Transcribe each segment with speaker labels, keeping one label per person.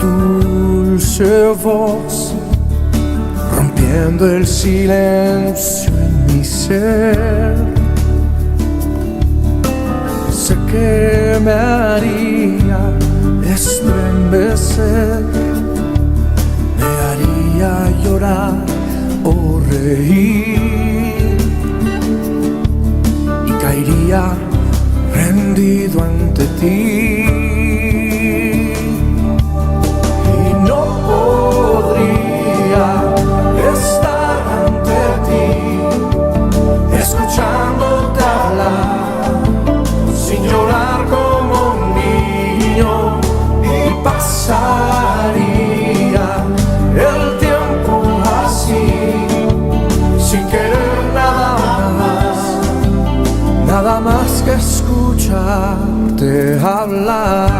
Speaker 1: dulce voz, rompiendo el silencio en mi ser. Sé que me haría estremecer, me haría llorar o reír, y caería rendido ante ti. Y no podría estar ante ti, escuchándote hablar, sin llorar como un niño, y pasaría el tiempo así, sin querer nada más que escucharte hablar.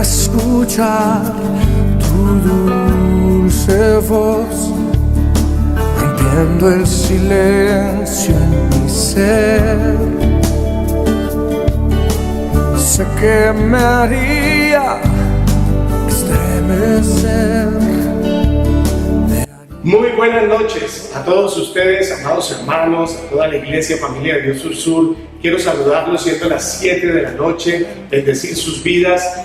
Speaker 1: Escuchar tu dulce voz, rompiendo el silencio en mi ser. Sé que me haría estremecer.
Speaker 2: Muy buenas noches a todos ustedes, amados hermanos, a toda la iglesia, familia de Dios Sur. Quiero saludarlos siendo las 7 de la noche, bendecir sus vidas.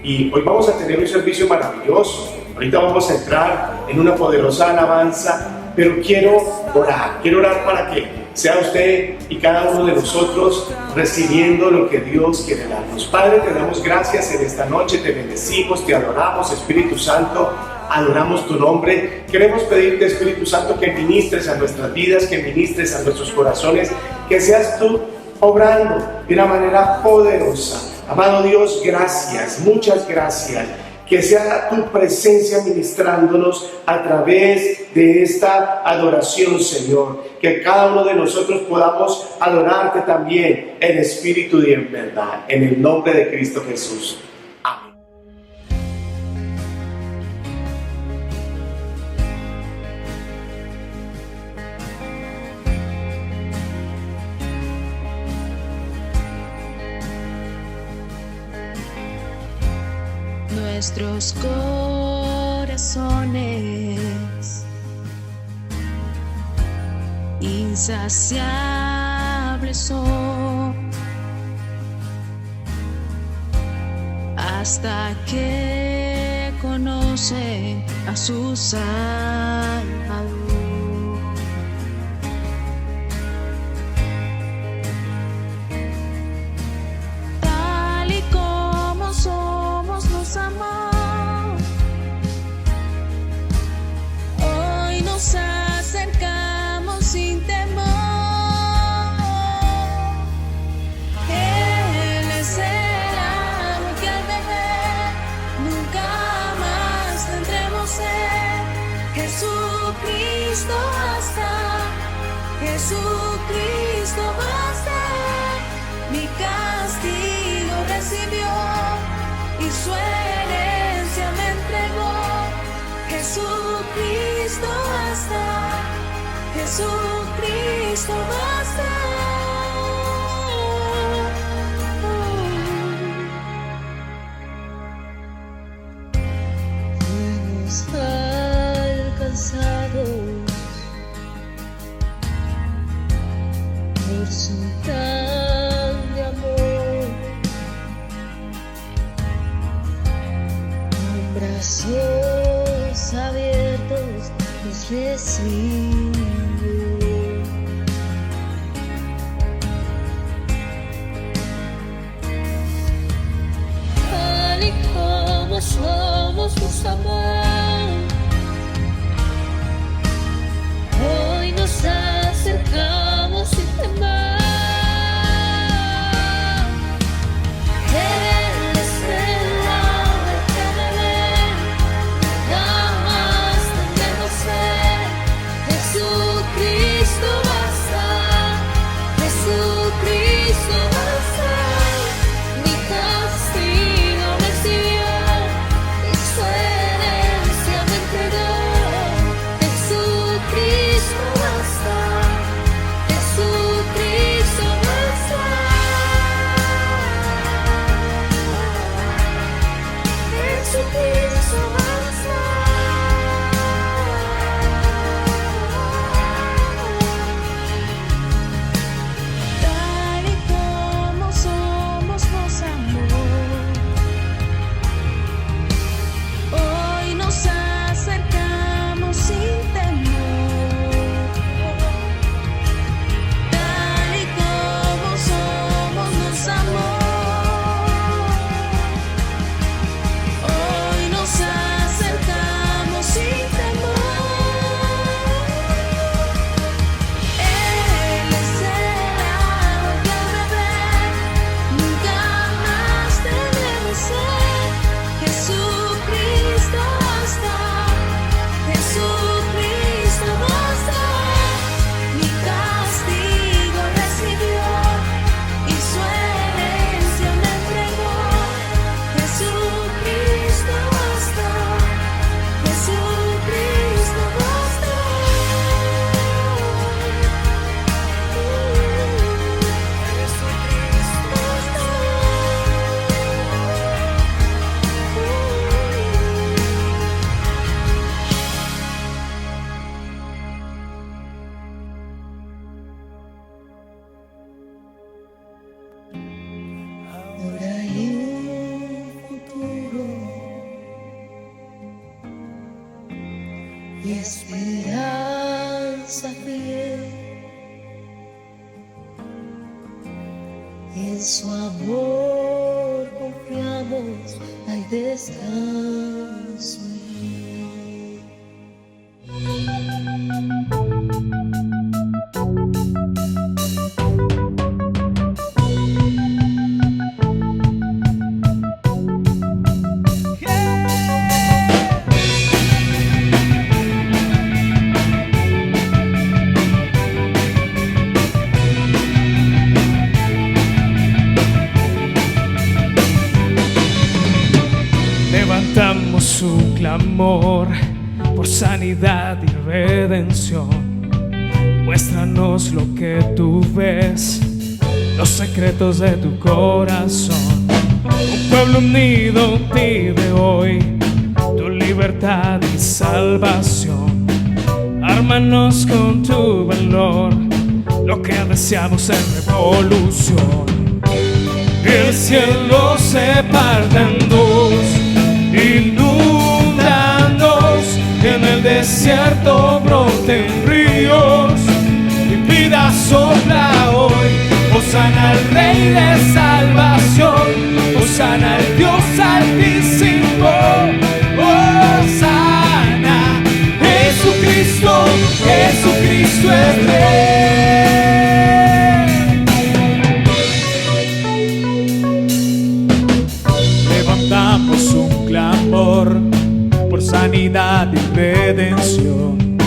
Speaker 2: Y hoy vamos a tener un servicio maravilloso. Ahorita vamos a entrar en una poderosa alabanza, pero quiero orar para que sea usted y cada uno de nosotros recibiendo lo que Dios quiere darnos. Padre, te damos gracias en esta noche, te bendecimos, te adoramos, Espíritu Santo, adoramos tu nombre. Queremos pedirte, Espíritu Santo, que ministres a nuestras vidas, que ministres a nuestros corazones, que seas tú obrando de una manera poderosa. Amado Dios, gracias, muchas gracias. Que sea tu presencia ministrándonos a través de esta adoración, Señor. Que cada uno de nosotros podamos adorarte también en espíritu y en verdad. En el nombre de Cristo Jesús. Amén.
Speaker 3: Nuestros corazones insaciables son hasta que conocen a su Salvador. Tal y como somos, nos amamos. Hoy nos acercamos sin temor. Él es el agua que al beber nunca más tendremos sed. Jesucristo basta, Jesucristo basta. Mi castigo recibió y su herencia me entregó. Jesucristo basta, Jesucristo basta. Fuimos alcanzados por su grande amor. Con brazos abiertos nos recibe. Tal y como somos, nos amó. Hoy nos acercamos sin temor. Él es el agua que beber, jamás tendremos sed. Jesucristo basta, Jesucristo basta. Mi castigo recibió y su herencia y esperanza fiel. En su amor confiamos, hay descanso en él.
Speaker 1: Levantamos un clamor por sanidad y redención. Muéstranos lo que tú ves, los secretos de tu corazón. Un pueblo unido pide hoy tu libertad y salvación. Ármanos con tu valor, lo que deseamos es revolución. El cielo se parta en dos, inúndanos, en el desierto broten ríos, mi vida sopla hoy. Hosana al Rey de salvación, hosana al Dios altísimo, hosana, Jesucristo, Jesucristo es Rey. Levantamos un clamor por sanidad y redención.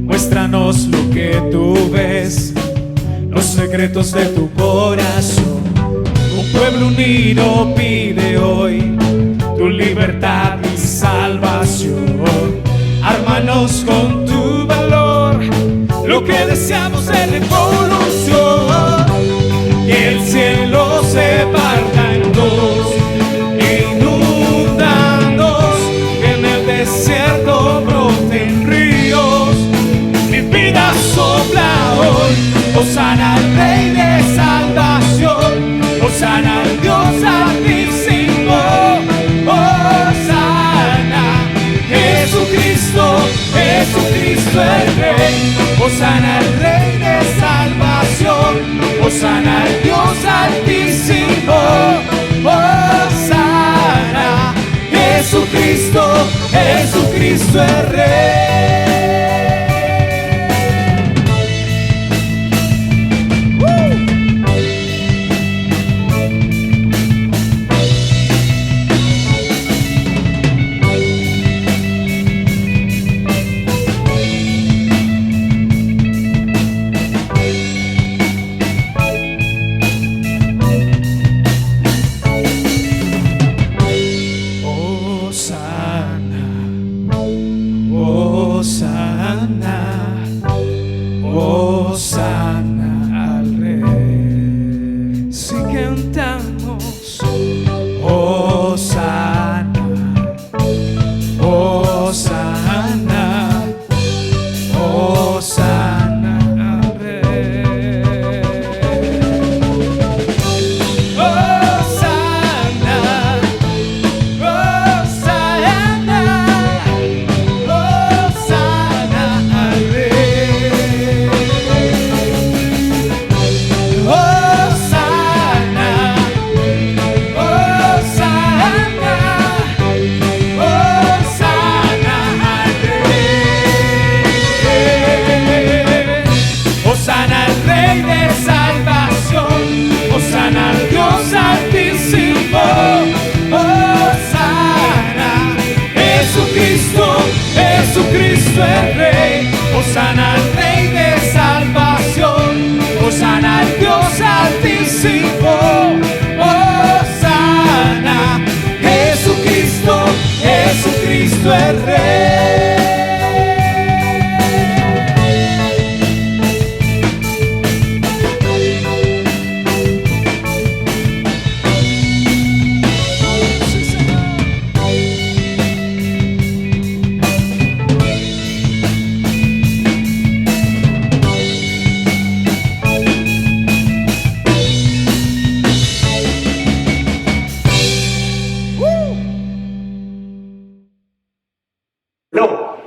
Speaker 1: Muéstranos lo que tú ves, los secretos de tu corazón. Un pueblo unido pide hoy tu libertad y salvación. Ármanos con tu valor, lo que deseamos es revolución. Que el cielo se parta en dos, inúndanos, en el desierto broten ríos, mi vida sopla hoy. Hosana al Rey de salvación, hosana al Dios altísimo, hosana, Jesucristo, Jesucristo el Rey. Hosana al Rey de salvación, hosana al Dios altísimo, hosana, Jesucristo, Jesucristo el Rey. Hosana al Rey. Si cantamos Hosana, Hosana, Hosana al Rey. Hosana, Hosana, Hosana al Rey. Hosana, Hosana, Hosana al Rey. Hosana al Rey de salvación, hosana al Dios altísimo, hosana, Jesucristo, Jesucristo el Rey. Hosana al Rey de salvación, hosana al Dios altísimo, hosana, Jesucristo, Jesucristo el Rey.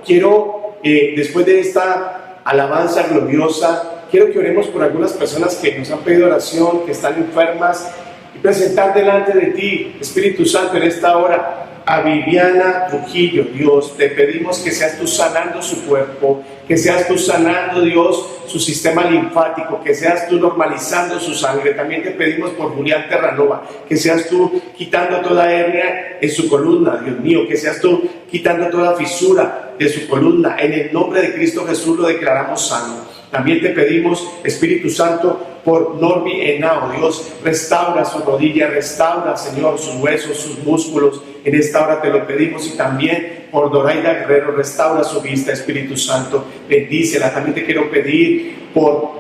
Speaker 2: Quiero después de esta alabanza gloriosa, quiero que oremos por algunas personas que nos han pedido oración, que están enfermas, y presentar delante de ti, Espíritu Santo, en esta hora, a Viviana Trujillo. Dios, te pedimos que seas tú sanando su cuerpo, que seas tú sanando, Dios, su sistema linfático, que seas tú normalizando su sangre. También te pedimos por Julián Terranova, que seas tú quitando toda hernia en su columna, Dios mío, que seas tú quitando toda fisura de su columna. En el nombre de Cristo Jesús lo declaramos sano. También te pedimos, Espíritu Santo, por Norby Henao. Dios, restaura su rodilla, restaura, Señor, sus huesos, sus músculos. En esta hora te lo pedimos. Y también por Doraida Guerrero, restaura su vista, Espíritu Santo, bendícela. También te quiero pedir por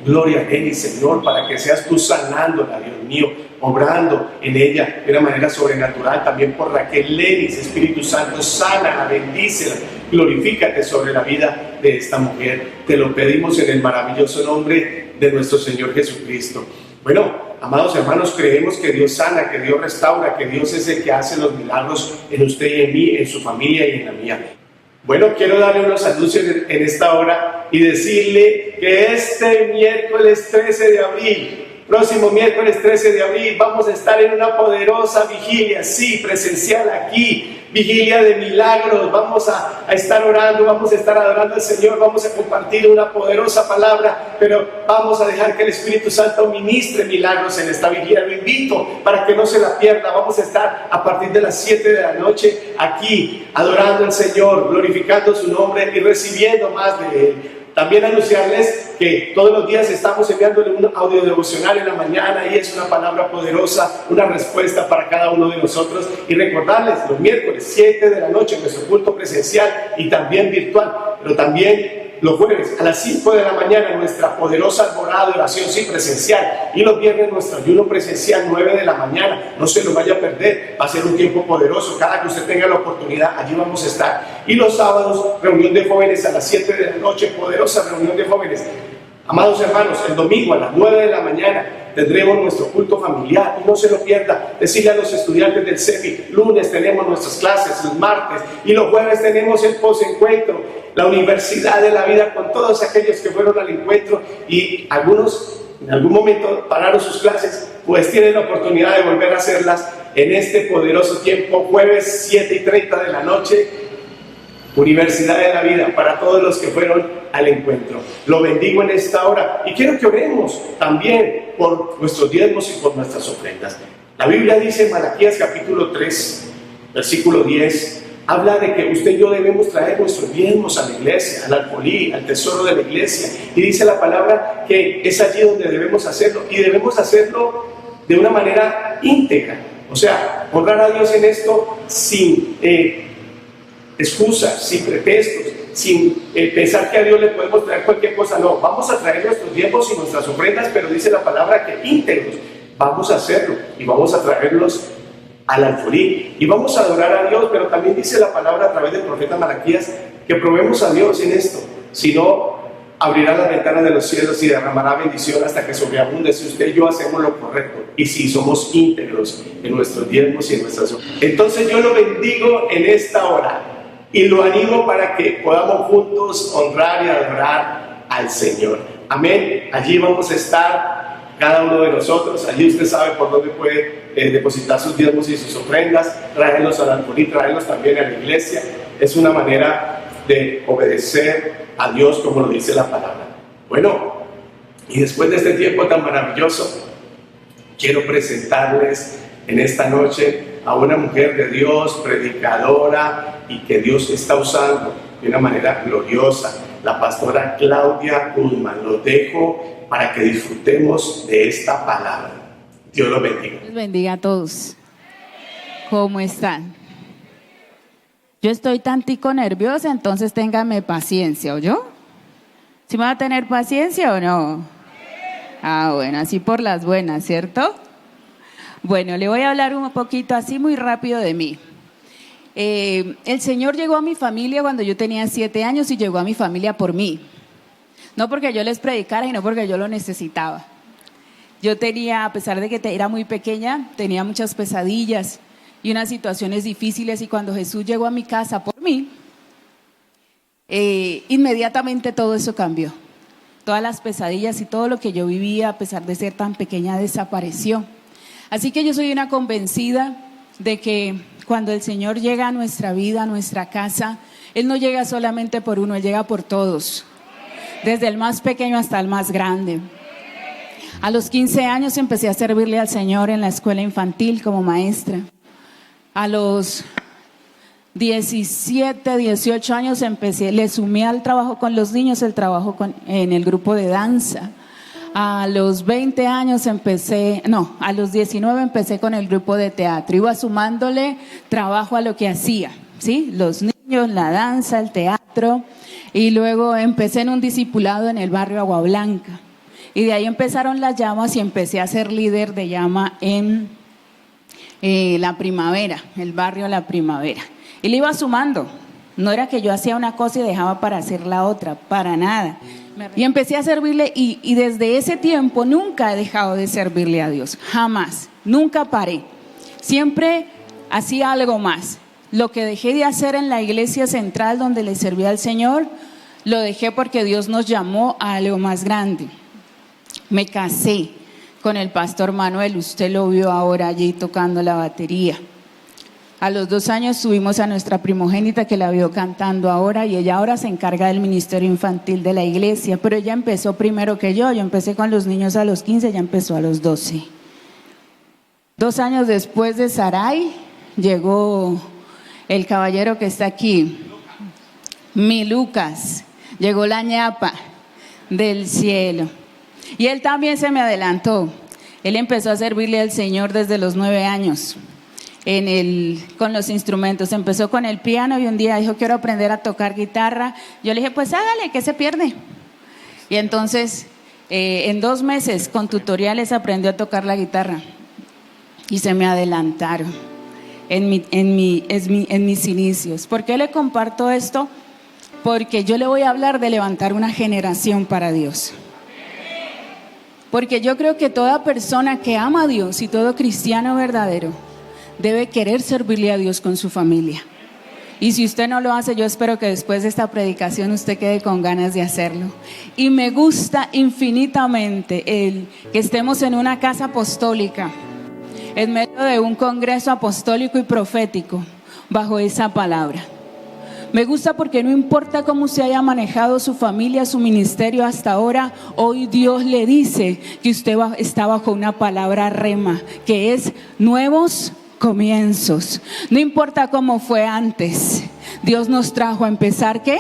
Speaker 2: Gloria Lenny, Señor, para que seas tú sanándola, Dios mío, obrando en ella de una manera sobrenatural. También por Raquel Lenis, Espíritu Santo, sánala, bendícela, glorifícate sobre la vida de esta mujer. Te lo pedimos en el maravilloso nombre de nuestro Señor Jesucristo. Bueno, amados hermanos, creemos que Dios sana, que Dios restaura, que Dios es el que hace los milagros en usted y en mí, en su familia y en la mía. Bueno, quiero darle unos anuncios en esta hora y decirle que este miércoles 13 de abril, próximo miércoles 13 de abril, vamos a estar en una poderosa vigilia, sí, presencial aquí, vigilia de milagros. Vamos a estar orando, vamos a estar adorando al Señor, vamos a compartir una poderosa palabra, pero vamos a dejar que el Espíritu Santo ministre milagros en esta vigilia. Lo invito para que no se la pierda. Vamos a estar a partir de las 7 de la noche aquí, adorando al Señor, glorificando su nombre y recibiendo más de Él. También anunciarles que todos los días estamos enviándole un audio devocional en la mañana y es una palabra poderosa, una respuesta para cada uno de nosotros. Y recordarles, los miércoles 7 de la noche, nuestro culto presencial y también virtual, pero también los jueves a las 5 de la mañana nuestra poderosa alborada de oración, sí, presencial, y los viernes nuestro ayuno presencial 9 de la mañana. No se lo vaya a perder, va a ser un tiempo poderoso. Cada que usted tenga la oportunidad, allí vamos a estar. Y los sábados, reunión de jóvenes a las 7 de la noche, poderosa reunión de jóvenes. Amados hermanos, el domingo a las 9 de la mañana tendremos nuestro culto familiar y no se lo pierda. Decirle a los estudiantes del CEFI, lunes tenemos nuestras clases, los martes, y los jueves tenemos el posencuentro, la Universidad de la Vida, con todos aquellos que fueron al encuentro y algunos en algún momento pararon sus clases, pues tienen la oportunidad de volver a hacerlas en este poderoso tiempo, jueves 7:30 de la noche, Universidad de la Vida, para todos los que fueron al encuentro. Lo bendigo en esta hora y quiero que oremos también por nuestros diezmos y por nuestras ofrendas. La Biblia dice en Malaquías capítulo 3, versículo 10, habla de que usted y yo debemos traer nuestros diezmos a la iglesia, al alfolí, al tesoro de la iglesia, y dice la palabra que es allí donde debemos hacerlo, y debemos hacerlo de una manera íntegra, o sea, honrar a Dios en esto sin excusas, sin pretextos, sin pensar que a Dios le podemos traer cualquier cosa. No, vamos a traer nuestros diezmos y nuestras ofrendas, pero dice la palabra que íntegros. Vamos a hacerlo y vamos a traerlos al alfolí y vamos a adorar a Dios, pero también dice la palabra a través del profeta Malaquías que probemos a Dios en esto, si no abrirá las ventanas de los cielos y derramará bendición hasta que sobreabunde si usted y yo hacemos lo correcto y si somos íntegros en nuestros diezmos y en nuestras ofrendas. Entonces yo lo bendigo en esta hora y lo animo para que podamos juntos honrar y adorar al Señor. Amén. Allí vamos a estar cada uno de nosotros. Allí usted sabe por dónde puede depositar sus diezmos y sus ofrendas, traerlos al alfolí, traerlos también a la iglesia. Es una manera de obedecer a Dios como lo dice la palabra. Bueno, y después de este tiempo tan maravilloso, quiero presentarles en esta noche a una mujer de Dios, predicadora, y que Dios está usando de una manera gloriosa, la pastora Claudia Guzmán. Lo dejo para que disfrutemos de esta palabra. Dios los bendiga.
Speaker 4: Dios bendiga a todos. ¿Cómo están? Yo estoy tantico nerviosa, entonces ténganme paciencia, ¿oyó? ¿Sí me va a tener paciencia o no? Ah, bueno, así por las buenas, ¿cierto? Bueno, le voy a hablar un poquito así muy rápido de mí. El Señor llegó a mi familia cuando yo tenía 7 años y llegó a mi familia por mí. No porque yo les predicara, sino porque yo lo necesitaba. Yo tenía, a pesar de que era muy pequeña, tenía muchas pesadillas y unas situaciones difíciles, y cuando Jesús llegó a mi casa por mí, inmediatamente todo eso cambió. Todas las pesadillas y todo lo que yo vivía, a pesar de ser tan pequeña, desapareció. Así que yo soy una convencida de que cuando el Señor llega a nuestra vida, a nuestra casa, Él no llega solamente por uno, Él llega por todos, desde el más pequeño hasta el más grande. A los 15 años empecé a servirle al Señor en la escuela infantil como maestra. A los 17, 18 años le sumé al trabajo con los niños, el trabajo en el grupo de danza. A los 20 años a los 19 empecé con el grupo de teatro. Iba sumándole trabajo a lo que hacía, ¿sí? Los niños, la danza, el teatro. Y luego empecé en un discipulado en el barrio Agua Blanca. Y de ahí empezaron las llamas y empecé a ser líder de llama en La Primavera, el barrio La Primavera. Y le iba sumando. No era que yo hacía una cosa y dejaba para hacer la otra, para nada. Y empecé a servirle y desde ese tiempo nunca he dejado de servirle a Dios, jamás, nunca paré. Siempre hacía algo más. Lo que dejé de hacer en la iglesia central donde le servía al Señor, lo dejé porque Dios nos llamó a algo más grande. Me casé con el pastor Manuel, usted lo vio ahora allí tocando la batería. A los 2 años subimos a nuestra primogénita que la vio cantando ahora y ella ahora se encarga del ministerio infantil de la iglesia, pero ella empezó primero que yo empecé con los niños a los 15, ella empezó a los 12. 2 años después de Sarai llegó el caballero que está aquí, mi Lucas, llegó la ñapa del cielo y él también se me adelantó. Él empezó a servirle al Señor desde los 9 años. Con los instrumentos, empezó con el piano y un día dijo quiero aprender a tocar guitarra. Yo le dije pues hágale, ¿qué se pierde? Y entonces en 2 meses con tutoriales aprendió a tocar la guitarra y se me adelantaron en mis inicios. ¿Por qué le comparto esto? Porque yo le voy a hablar de levantar una generación para Dios. Porque yo creo que toda persona que ama a Dios y todo cristiano verdadero debe querer servirle a Dios con su familia. Y si usted no lo hace, yo espero que después de esta predicación usted quede con ganas de hacerlo. Y me gusta infinitamente que estemos en una casa apostólica, en medio de un congreso apostólico y profético, bajo esa palabra. Me gusta porque no importa cómo se haya manejado su familia, su ministerio hasta ahora, hoy Dios le dice que usted está bajo una palabra rema, que es nuevos comienzos. No importa cómo fue antes, Dios nos trajo a empezar ¿qué?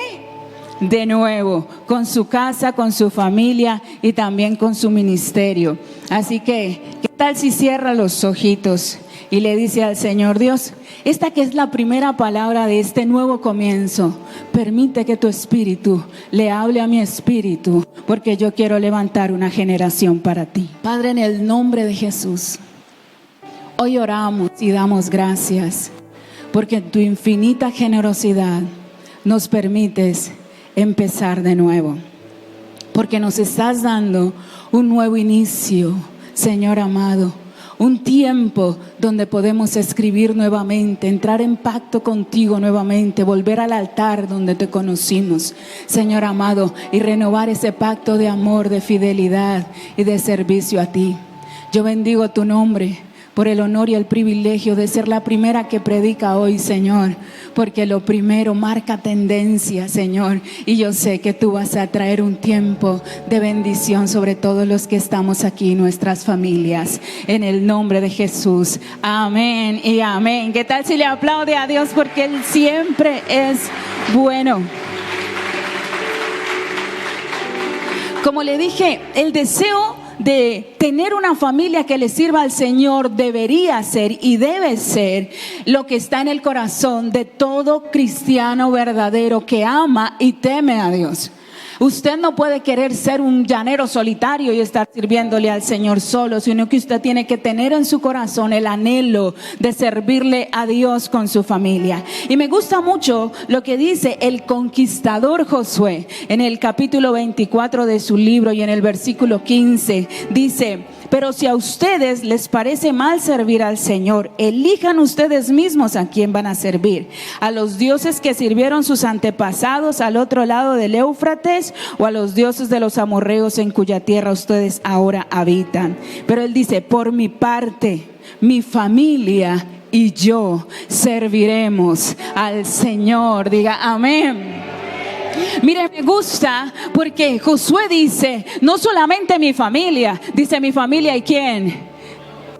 Speaker 4: De nuevo, con su casa, con su familia y también con su ministerio. Así que, ¿qué tal si cierra los ojitos y le dice al Señor Dios, esta que es la primera palabra de este nuevo comienzo, permite que tu espíritu le hable a mi espíritu, porque yo quiero levantar una generación para ti. Padre, en el nombre de Jesús, hoy oramos y damos gracias porque en tu infinita generosidad nos permites empezar de nuevo, porque nos estás dando un nuevo inicio, Señor amado, un tiempo donde podemos escribir nuevamente, entrar en pacto contigo nuevamente, volver al altar donde te conocimos, Señor amado, y renovar ese pacto de amor, de fidelidad y de servicio a ti. Yo bendigo tu nombre por el honor y el privilegio de ser la primera que predica hoy, Señor, porque lo primero marca tendencia, Señor, y yo sé que tú vas a traer un tiempo de bendición sobre todos los que estamos aquí, nuestras familias, en el nombre de Jesús, amén y amén. ¿Qué tal si le aplaude a Dios? Porque Él siempre es bueno. Como le dije, el deseo de tener una familia que le sirva al Señor debería ser y debe ser lo que está en el corazón de todo cristiano verdadero que ama y teme a Dios. Usted no puede querer ser un llanero solitario y estar sirviéndole al Señor solo, sino que usted tiene que tener en su corazón el anhelo de servirle a Dios con su familia. Y me gusta mucho lo que dice el conquistador Josué en el capítulo 24 de su libro y en el versículo 15. Dice: Pero si a ustedes les parece mal servir al Señor, elijan ustedes mismos a quién van a servir. A los dioses que sirvieron sus antepasados al otro lado del Éufrates, o a los dioses de los amorreos en cuya tierra ustedes ahora habitan. Pero él dice, por mi parte, mi familia y yo serviremos al Señor. Diga amén. Mire, me gusta porque Josué dice, no solamente mi familia, dice mi familia y quién,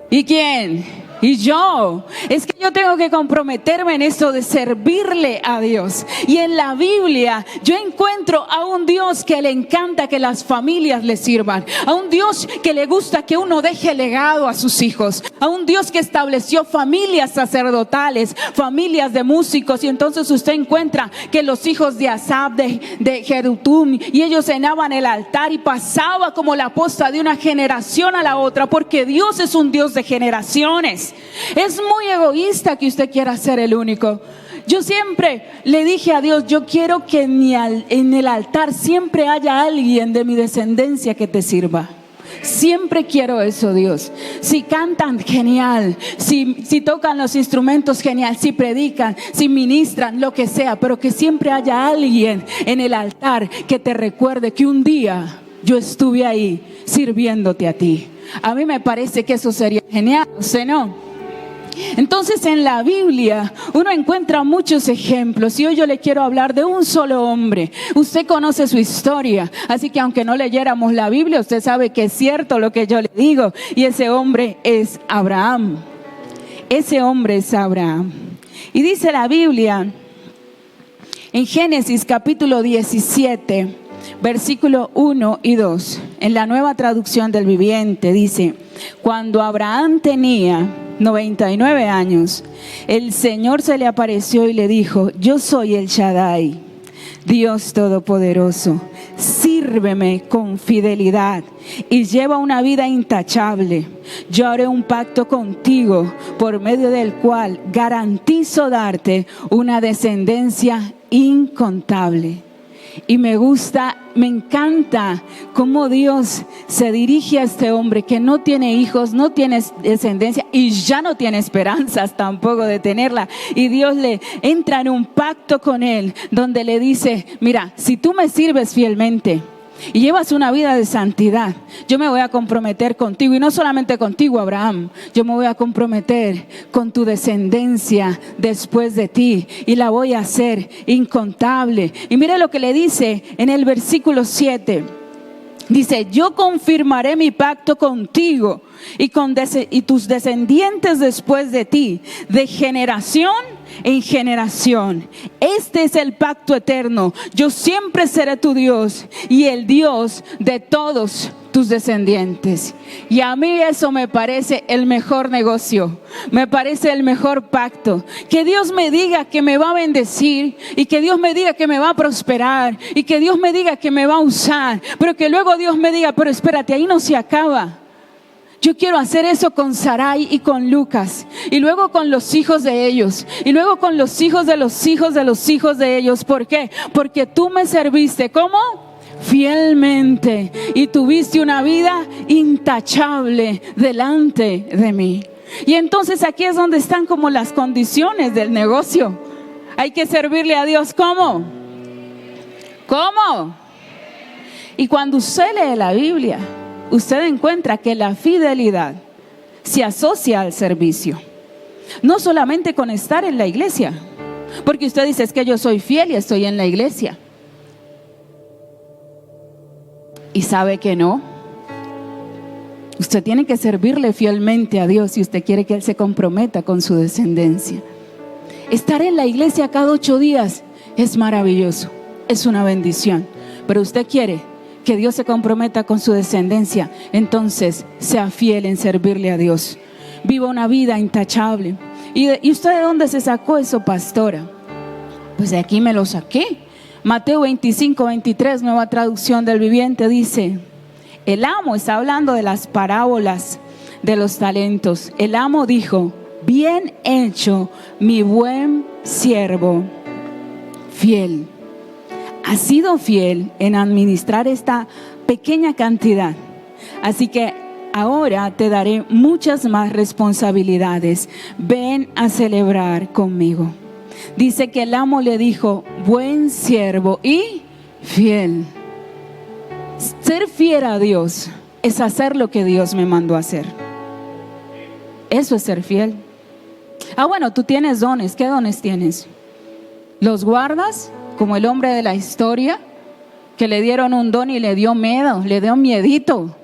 Speaker 4: y quién. Y yo, es que yo tengo que comprometerme en esto de servirle a Dios. Y en la Biblia yo encuentro a un Dios que le encanta que las familias le sirvan, a un Dios que le gusta que uno deje legado a sus hijos, a un Dios que estableció familias sacerdotales, familias de músicos. Y entonces usted encuentra que los hijos de Asaf, de Jedutum, y ellos llenaban el altar y pasaba como la posta de una generación a la otra, porque Dios es un Dios de generaciones. Es muy egoísta que usted quiera ser el único. Yo siempre le dije a Dios, yo quiero que en el altar siempre haya alguien de mi descendencia que te sirva. Siempre quiero eso, Dios. Si cantan, genial. Si tocan los instrumentos, genial. Si predican, si ministran, lo que sea. Pero que siempre haya alguien en el altar que te recuerde que un día yo estuve ahí sirviéndote a ti. A mí me parece que eso sería genial, ¿usted no? Entonces en la Biblia uno encuentra muchos ejemplos y hoy yo le quiero hablar de un solo hombre. Usted conoce su historia, así que aunque no leyéramos la Biblia, usted sabe que es cierto lo que yo le digo, y ese hombre es Abraham. Ese hombre es Abraham. Y dice la Biblia en Génesis capítulo 17, versículo 1 y 2, en la Nueva Traducción del Viviente, dice: cuando Abraham tenía 99 años, el Señor se le apareció y le dijo: yo soy el Shaddai, Dios Todopoderoso, sírveme con fidelidad y lleva una vida intachable. Yo haré un pacto contigo por medio del cual garantizo darte una descendencia incontable. Y me gusta, me encanta cómo Dios se dirige a este hombre que no tiene hijos, no tiene descendencia y ya no tiene esperanzas tampoco de tenerla. Y Dios le entra en un pacto con él donde le dice: mira, si tú me sirves fielmente y llevas una vida de santidad, yo me voy a comprometer contigo, y no solamente contigo, Abraham, yo me voy a comprometer con tu descendencia después de ti, y la voy a hacer incontable. Y mire lo que le dice en el versículo 7. Dice: yo confirmaré mi pacto contigo y tus descendientes después de ti, de generación en generación. Este es el pacto eterno. Yo siempre seré tu Dios y el Dios de todos tus descendientes. Y a mí eso me parece el mejor negocio, me parece el mejor pacto. Que Dios me diga que me va a bendecir, y que Dios me diga que me va a prosperar, y que Dios me diga que me va a usar, pero que luego Dios me diga: pero espérate, ahí no se acaba. Yo quiero hacer eso con Sarai y con Lucas, y luego con los hijos de ellos, y luego con los hijos de los hijos de los hijos de ellos. ¿Por qué? Porque tú me serviste, ¿cómo? Fielmente, y tuviste una vida intachable delante de mí. Y entonces aquí es donde están como las condiciones del negocio. Hay que servirle a Dios, ¿cómo? ¿Cómo? Y cuando usted lee la Biblia, usted encuentra que la fidelidad se asocia al servicio. No solamente con estar en la iglesia, porque usted dice: es que yo soy fiel y estoy en la iglesia. Y sabe que no. Usted tiene que servirle fielmente a Dios si usted quiere que Él se comprometa con su descendencia. Estar en la iglesia cada 8 días es maravilloso, es una bendición. Pero usted quiere que Dios se comprometa con su descendencia, entonces sea fiel en servirle a Dios. Viva una vida intachable. ¿Y usted de dónde se sacó eso, pastora? Pues de aquí me lo saqué. Mateo 25, 23, Nueva Traducción del Viviente, dice: el amo, está hablando de las parábolas de los talentos. El amo dijo: bien hecho, mi buen siervo fiel. Has sido fiel en administrar esta pequeña cantidad, así que ahora te daré muchas más responsabilidades. Ven a celebrar conmigo. Dice que el amo le dijo, buen siervo y fiel. Ser fiel a Dios es hacer lo que Dios me mandó a hacer. Eso es ser fiel. Bueno, tú tienes dones. ¿Qué dones tienes? ¿Los guardas? Como el hombre de la historia, que le dieron un don y le dio miedo, le dio miedito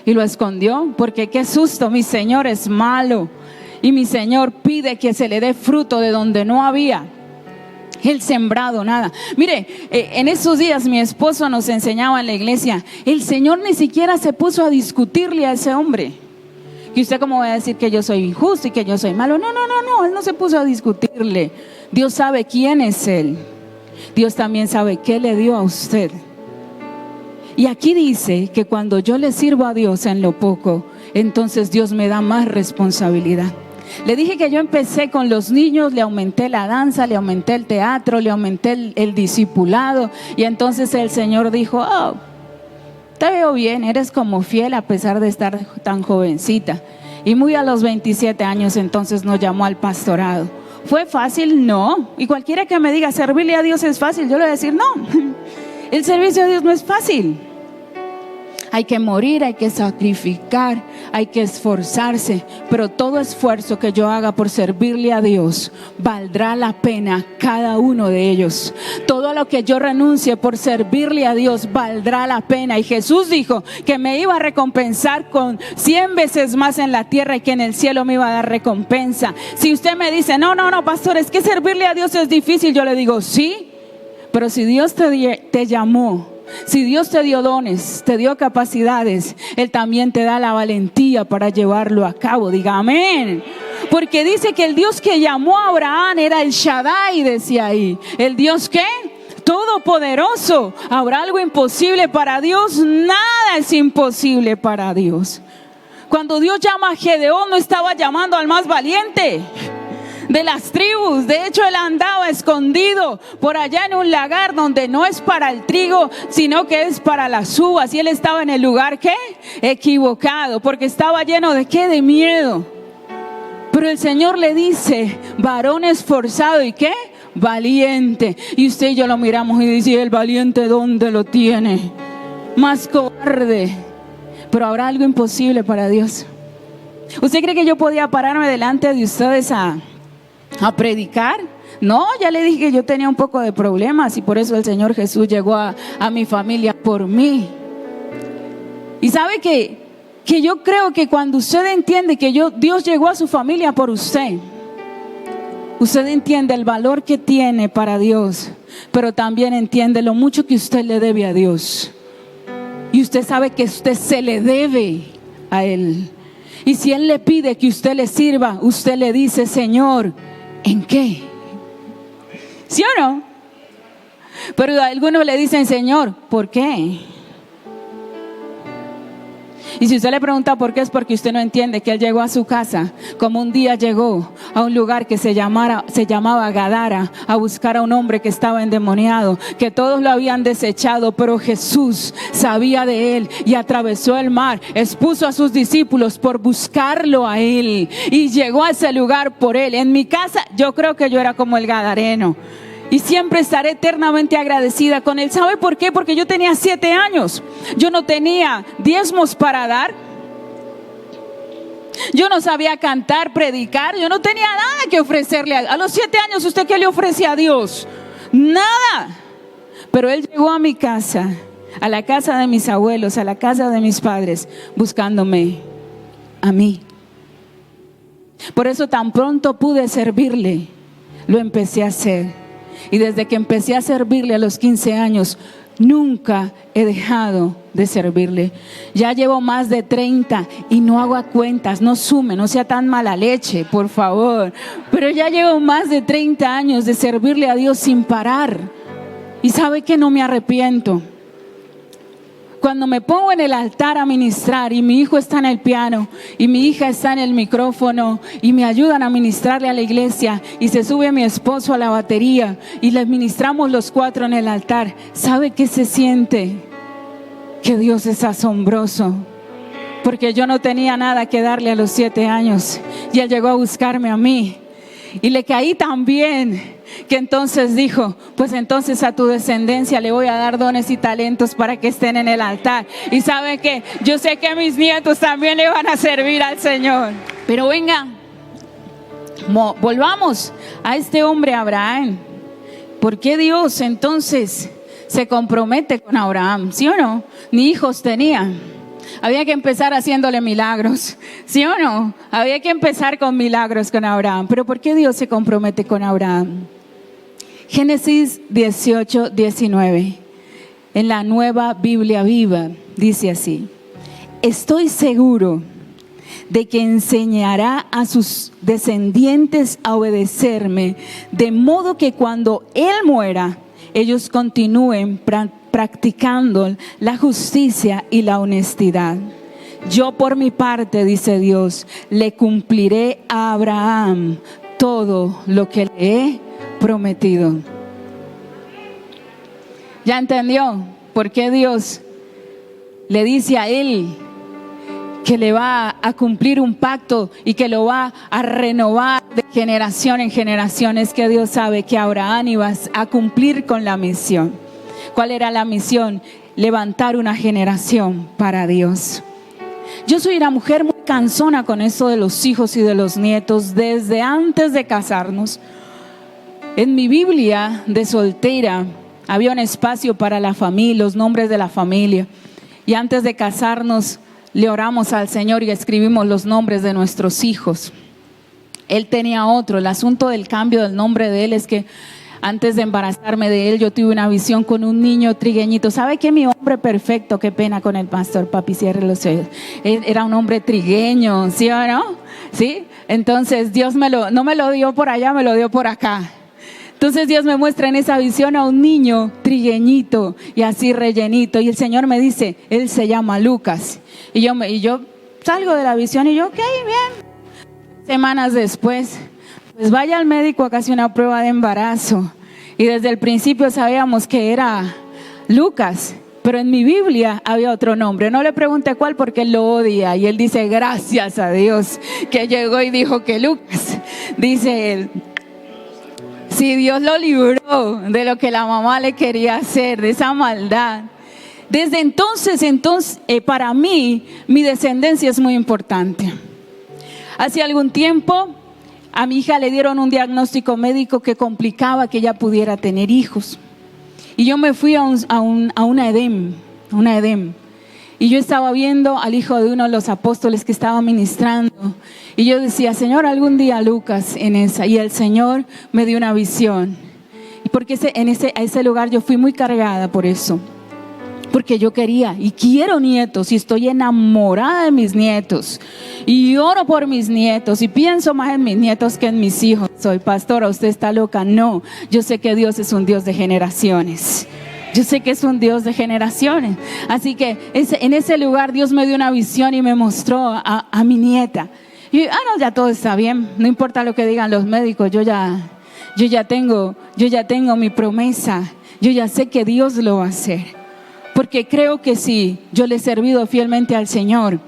Speaker 4: y lo escondió, porque qué susto, mi Señor es malo y mi Señor pide que se le dé fruto de donde no había el sembrado, nada. Mire, en esos días mi esposo nos enseñaba en la iglesia, el Señor ni siquiera se puso a discutirle a ese hombre. Y usted cómo va a decir que yo soy injusto y que yo soy malo. No, Él no se puso a discutirle. Dios sabe quién es Él. Dios también sabe qué le dio a usted. Y aquí dice que cuando yo le sirvo a Dios en lo poco, entonces Dios me da más responsabilidad. Le dije que yo empecé con los niños, le aumenté la danza, le aumenté el teatro, le aumenté el discipulado. Y entonces el Señor dijo, te veo bien, eres como fiel a pesar de estar tan jovencita. Y muy a los 27 años entonces nos llamó al pastorado. ¿Fue fácil? No. Y cualquiera que me diga servirle a Dios es fácil, yo le voy a decir no. El servicio a Dios no es fácil. Hay que morir, hay que sacrificar, hay que esforzarse, pero todo esfuerzo que yo haga por servirle a Dios valdrá la pena cada uno de ellos. Todo lo que yo renuncie por servirle a Dios valdrá la pena. Y Jesús dijo que me iba a recompensar con 100 veces más en la tierra y que en el cielo me iba a dar recompensa. Si usted me dice, no, pastor, es que servirle a Dios es difícil, yo le digo, sí, pero si Dios te llamó, si Dios te dio dones, te dio capacidades, Él también te da la valentía para llevarlo a cabo. Diga amén. Porque dice que el Dios que llamó a Abraham era el Shaddai, decía ahí. ¿El Dios qué? Todopoderoso. ¿Habrá algo imposible para Dios? Nada es imposible para Dios. Cuando Dios llama a Gedeón, no estaba llamando al más valiente de las tribus. De hecho, él andaba escondido por allá en un lagar donde no es para el trigo, sino que es para las uvas. Y él estaba en el lugar, ¿qué? Equivocado, porque estaba lleno de ¿qué? De miedo. Pero el Señor le dice, varón esforzado y ¿qué? Valiente. Y usted y yo lo miramos y dice, ¿el valiente dónde lo tiene? Más cobarde. Pero habrá algo imposible para Dios. ¿Usted cree que yo podía pararme delante de ustedes a predicar? No, ya le dije que yo tenía un poco de problemas y por eso el Señor Jesús llegó a mi familia por mí. Y sabe que yo creo que cuando usted entiende que Dios llegó a su familia por usted, usted entiende el valor que tiene para Dios, pero también entiende lo mucho que usted le debe a Dios. Y usted sabe que usted se le debe a Él. Y si Él le pide que usted le sirva, usted le dice, Señor, ¿en qué? ¿Sí o no? Pero algunos le dicen, Señor, ¿por qué? Y si usted le pregunta por qué, es porque usted no entiende que Él llegó a su casa, como un día llegó a un lugar que se llamaba Gadara, a buscar a un hombre que estaba endemoniado, que todos lo habían desechado, pero Jesús sabía de él y atravesó el mar, expuso a sus discípulos por buscarlo a Él y llegó a ese lugar por Él. En mi casa yo creo que yo era como el gadareno. Y siempre estaré eternamente agradecida con Él. ¿Sabe por qué? Porque yo tenía 7 años. Yo no tenía diezmos para dar. Yo no sabía cantar, predicar. Yo no tenía nada que ofrecerle. A los 7 años, ¿usted qué le ofrece a Dios? Nada. Pero Él llegó a mi casa, a la casa de mis abuelos, a la casa de mis padres, buscándome a mí. Por eso tan pronto pude servirle, lo empecé a hacer. Y desde que empecé a servirle a los 15 años, nunca he dejado de servirle. Ya llevo más de 30 y no hago cuentas, no sume, no sea tan mala leche, por favor. Pero ya llevo más de 30 años de servirle a Dios sin parar. Y sabe que no me arrepiento. Cuando me pongo en el altar a ministrar y mi hijo está en el piano y mi hija está en el micrófono y me ayudan a ministrarle a la iglesia y se sube mi esposo a la batería y les ministramos los 4 en el altar, ¿sabe qué se siente? Que Dios es asombroso. porque yo no tenía nada que darle a los 7 años y Él llegó a buscarme a mí. Y le caí tan bien que entonces dijo, pues entonces a tu descendencia le voy a dar dones y talentos para que estén en el altar. Y sabe que yo sé que mis nietos también le van a servir al Señor. Pero venga, volvamos a este hombre Abraham. ¿Por qué Dios entonces se compromete con Abraham? ¿Sí o no? Ni hijos tenía. Había que empezar haciéndole milagros, ¿sí o no? Había que empezar con milagros con Abraham. Pero ¿por qué Dios se compromete con Abraham? Génesis 18, 19. En la Nueva Biblia Viva dice así: estoy seguro de que enseñará a sus descendientes a obedecerme, de modo que cuando Él muera, ellos continúen practicando la justicia y la honestidad. Yo por mi parte, dice Dios, le cumpliré a Abraham todo lo que le he prometido. ¿Ya entendió por qué Dios le dice a él que le va a cumplir un pacto y que lo va a renovar de generación en generación? Es que Dios sabe que Abraham iba a cumplir con la misión. ¿Cuál era la misión? Levantar una generación para Dios. Yo soy una mujer muy cansona con eso de los hijos y de los nietos desde antes de casarnos. En mi Biblia de soltera había un espacio para la familia, los nombres de la familia. Y antes de casarnos le oramos al Señor y escribimos los nombres de nuestros hijos. Él tenía otro. El asunto del cambio del nombre de él es que antes de embarazarme de él, yo tuve una visión con un niño trigueñito. ¿Sabe qué? Mi hombre perfecto, qué pena con el pastor, papi, cierre los ojos. Era un hombre trigueño, ¿sí o no? ¿Sí? Entonces Dios no me lo dio por allá, me lo dio por acá. Entonces Dios me muestra en esa visión a un niño trigueñito y así rellenito. Y el Señor me dice, él se llama Lucas. Y yo salgo de la visión y yo, ok, bien. Semanas después, pues vaya al médico, acá hace una prueba de embarazo. Y desde el principio sabíamos que era Lucas. Pero en mi Biblia había otro nombre. No le pregunté cuál porque él lo odia. Y él dice, gracias a Dios que llegó y dijo que Lucas. Dice él. Si Dios lo libró de lo que la mamá le quería hacer, de esa maldad. Desde entonces, para mí, mi descendencia es muy importante. Hace algún tiempo, a mi hija le dieron un diagnóstico médico que complicaba que ella pudiera tener hijos. Y yo me fui a una EDEM. Y yo estaba viendo al hijo de uno de los apóstoles que estaba ministrando. Y yo decía, Señor, algún día Lucas en esa. Y el Señor me dio una visión. Y porque a ese lugar yo fui muy cargada por eso. Porque yo quería y quiero nietos y estoy enamorada de mis nietos. Y oro por mis nietos y pienso más en mis nietos que en mis hijos. Soy pastora, usted está loca. No, yo sé que Dios es un Dios de generaciones. Yo sé que es un Dios de generaciones. Así que en ese lugar Dios me dio una visión y me mostró a mi nieta. Y no, ya todo está bien. No importa lo que digan los médicos. Yo ya tengo mi promesa. Yo ya sé que Dios lo va a hacer. Porque creo que si yo le he servido fielmente al Señor,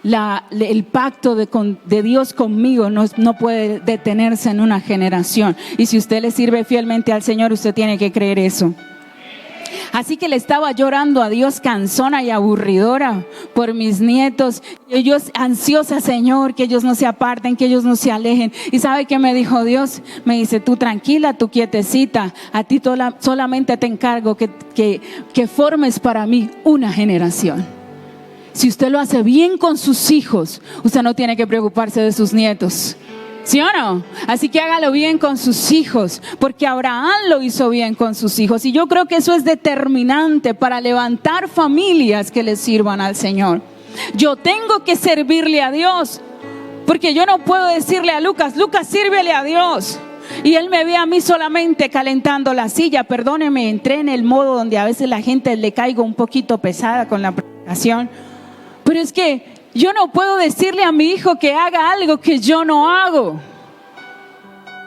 Speaker 4: el pacto de Dios conmigo no puede detenerse en una generación. Y si usted le sirve fielmente al Señor, usted tiene que creer eso. Así que le estaba llorando a Dios cansona y aburridora por mis nietos. Y yo ansiosa, Señor, que ellos no se aparten, que ellos no se alejen. ¿Y sabe qué me dijo Dios? Me dice, tú tranquila, tú quietecita. A ti solamente te encargo que formes para mí una generación. Si usted lo hace bien con sus hijos, usted no tiene que preocuparse de sus nietos. ¿Sí o no? Así que hágalo bien con sus hijos, porque Abraham lo hizo bien con sus hijos. Y yo creo que eso es determinante para levantar familias que le sirvan al Señor. Yo tengo que servirle a Dios, porque yo no puedo decirle a Lucas, sírvele a Dios. Y él me ve a mí solamente calentando la silla. Perdóneme, entré en el modo donde a veces la gente le caigo un poquito pesada con la predicación. Pero es que yo no puedo decirle a mi hijo que haga algo que yo no hago.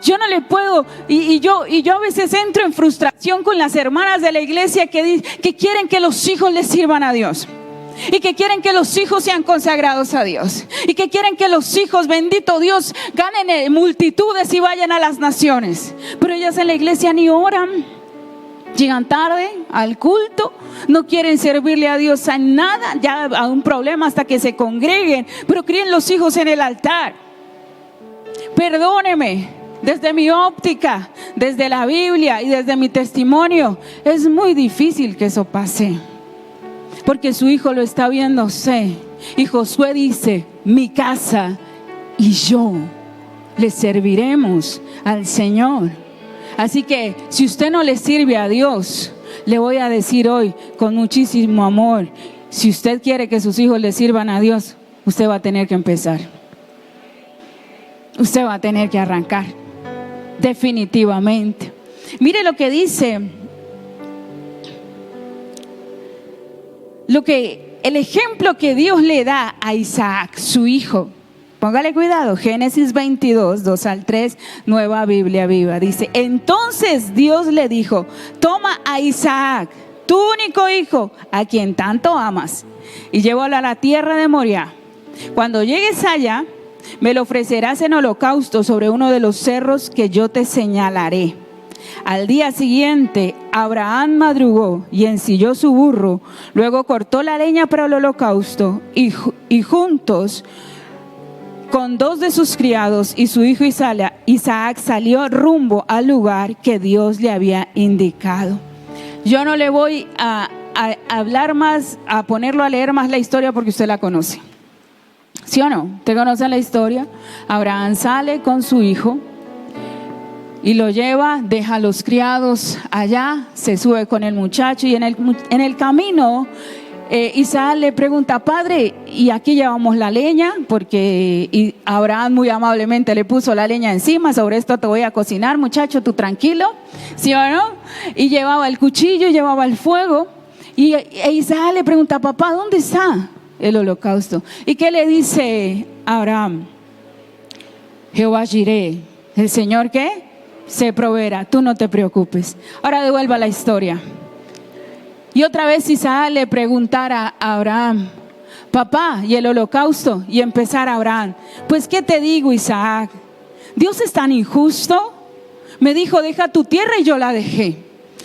Speaker 4: Yo no le puedo. Y yo a veces entro en frustración con las hermanas de la iglesia que quieren que los hijos les sirvan a Dios. y que quieren que los hijos sean consagrados a Dios, y que quieren que los hijos, bendito Dios, ganen multitudes y vayan a las naciones. Pero ellas en la iglesia ni oran, llegan tarde al culto, no quieren servirle a Dios en nada, ya a un problema hasta que se congreguen, pero críen los hijos en el altar. Perdóneme, desde mi óptica, desde la Biblia y desde mi testimonio, es muy difícil que eso pase, porque su hijo lo está viendo usted. Y Josué dice: mi casa y yo le serviremos al Señor. Así que si usted no le sirve a Dios, le voy a decir hoy con muchísimo amor, si usted quiere que sus hijos le sirvan a Dios, usted va a tener que empezar. Usted va a tener que arrancar, definitivamente. Mire lo que dice, el ejemplo que Dios le da a Isaac, su hijo. Póngale cuidado, Génesis 22, 2 al 3, Nueva Biblia Viva. Dice: entonces Dios le dijo: toma a Isaac, tu único hijo, a quien tanto amas, y llévalo a la tierra de Moriah. Cuando llegues allá, me lo ofrecerás en holocausto sobre uno de los cerros que yo te señalaré. Al día siguiente, Abraham madrugó y ensilló su burro, luego cortó la leña para el holocausto y juntos con 2 de sus criados y su hijo Isaac salió rumbo al lugar que Dios le había indicado. Yo no le voy a hablar más, a ponerlo a leer más la historia, porque usted la conoce. ¿Sí o no? ¿Usted conoce la historia? Abraham sale con su hijo y lo lleva, deja a los criados allá, se sube con el muchacho, y en el camino Isaac le pregunta: padre, y aquí llevamos la leña, porque Abraham muy amablemente le puso la leña encima. Sobre esto te voy a cocinar, muchacho, tú tranquilo, ¿sí o no? Y llevaba el cuchillo, llevaba el fuego, y Isaac le pregunta: papá, ¿dónde está el holocausto? ¿Y qué le dice Abraham? Jehová Jireh, el Señor ¿qué? Se proveerá, tú no te preocupes. Ahora devuelva la historia. Y otra vez Isaac le preguntara a Abraham: papá, ¿y el holocausto? Y empezar Abraham: pues qué te digo, Isaac, Dios es tan injusto. Me dijo: deja tu tierra, y yo la dejé.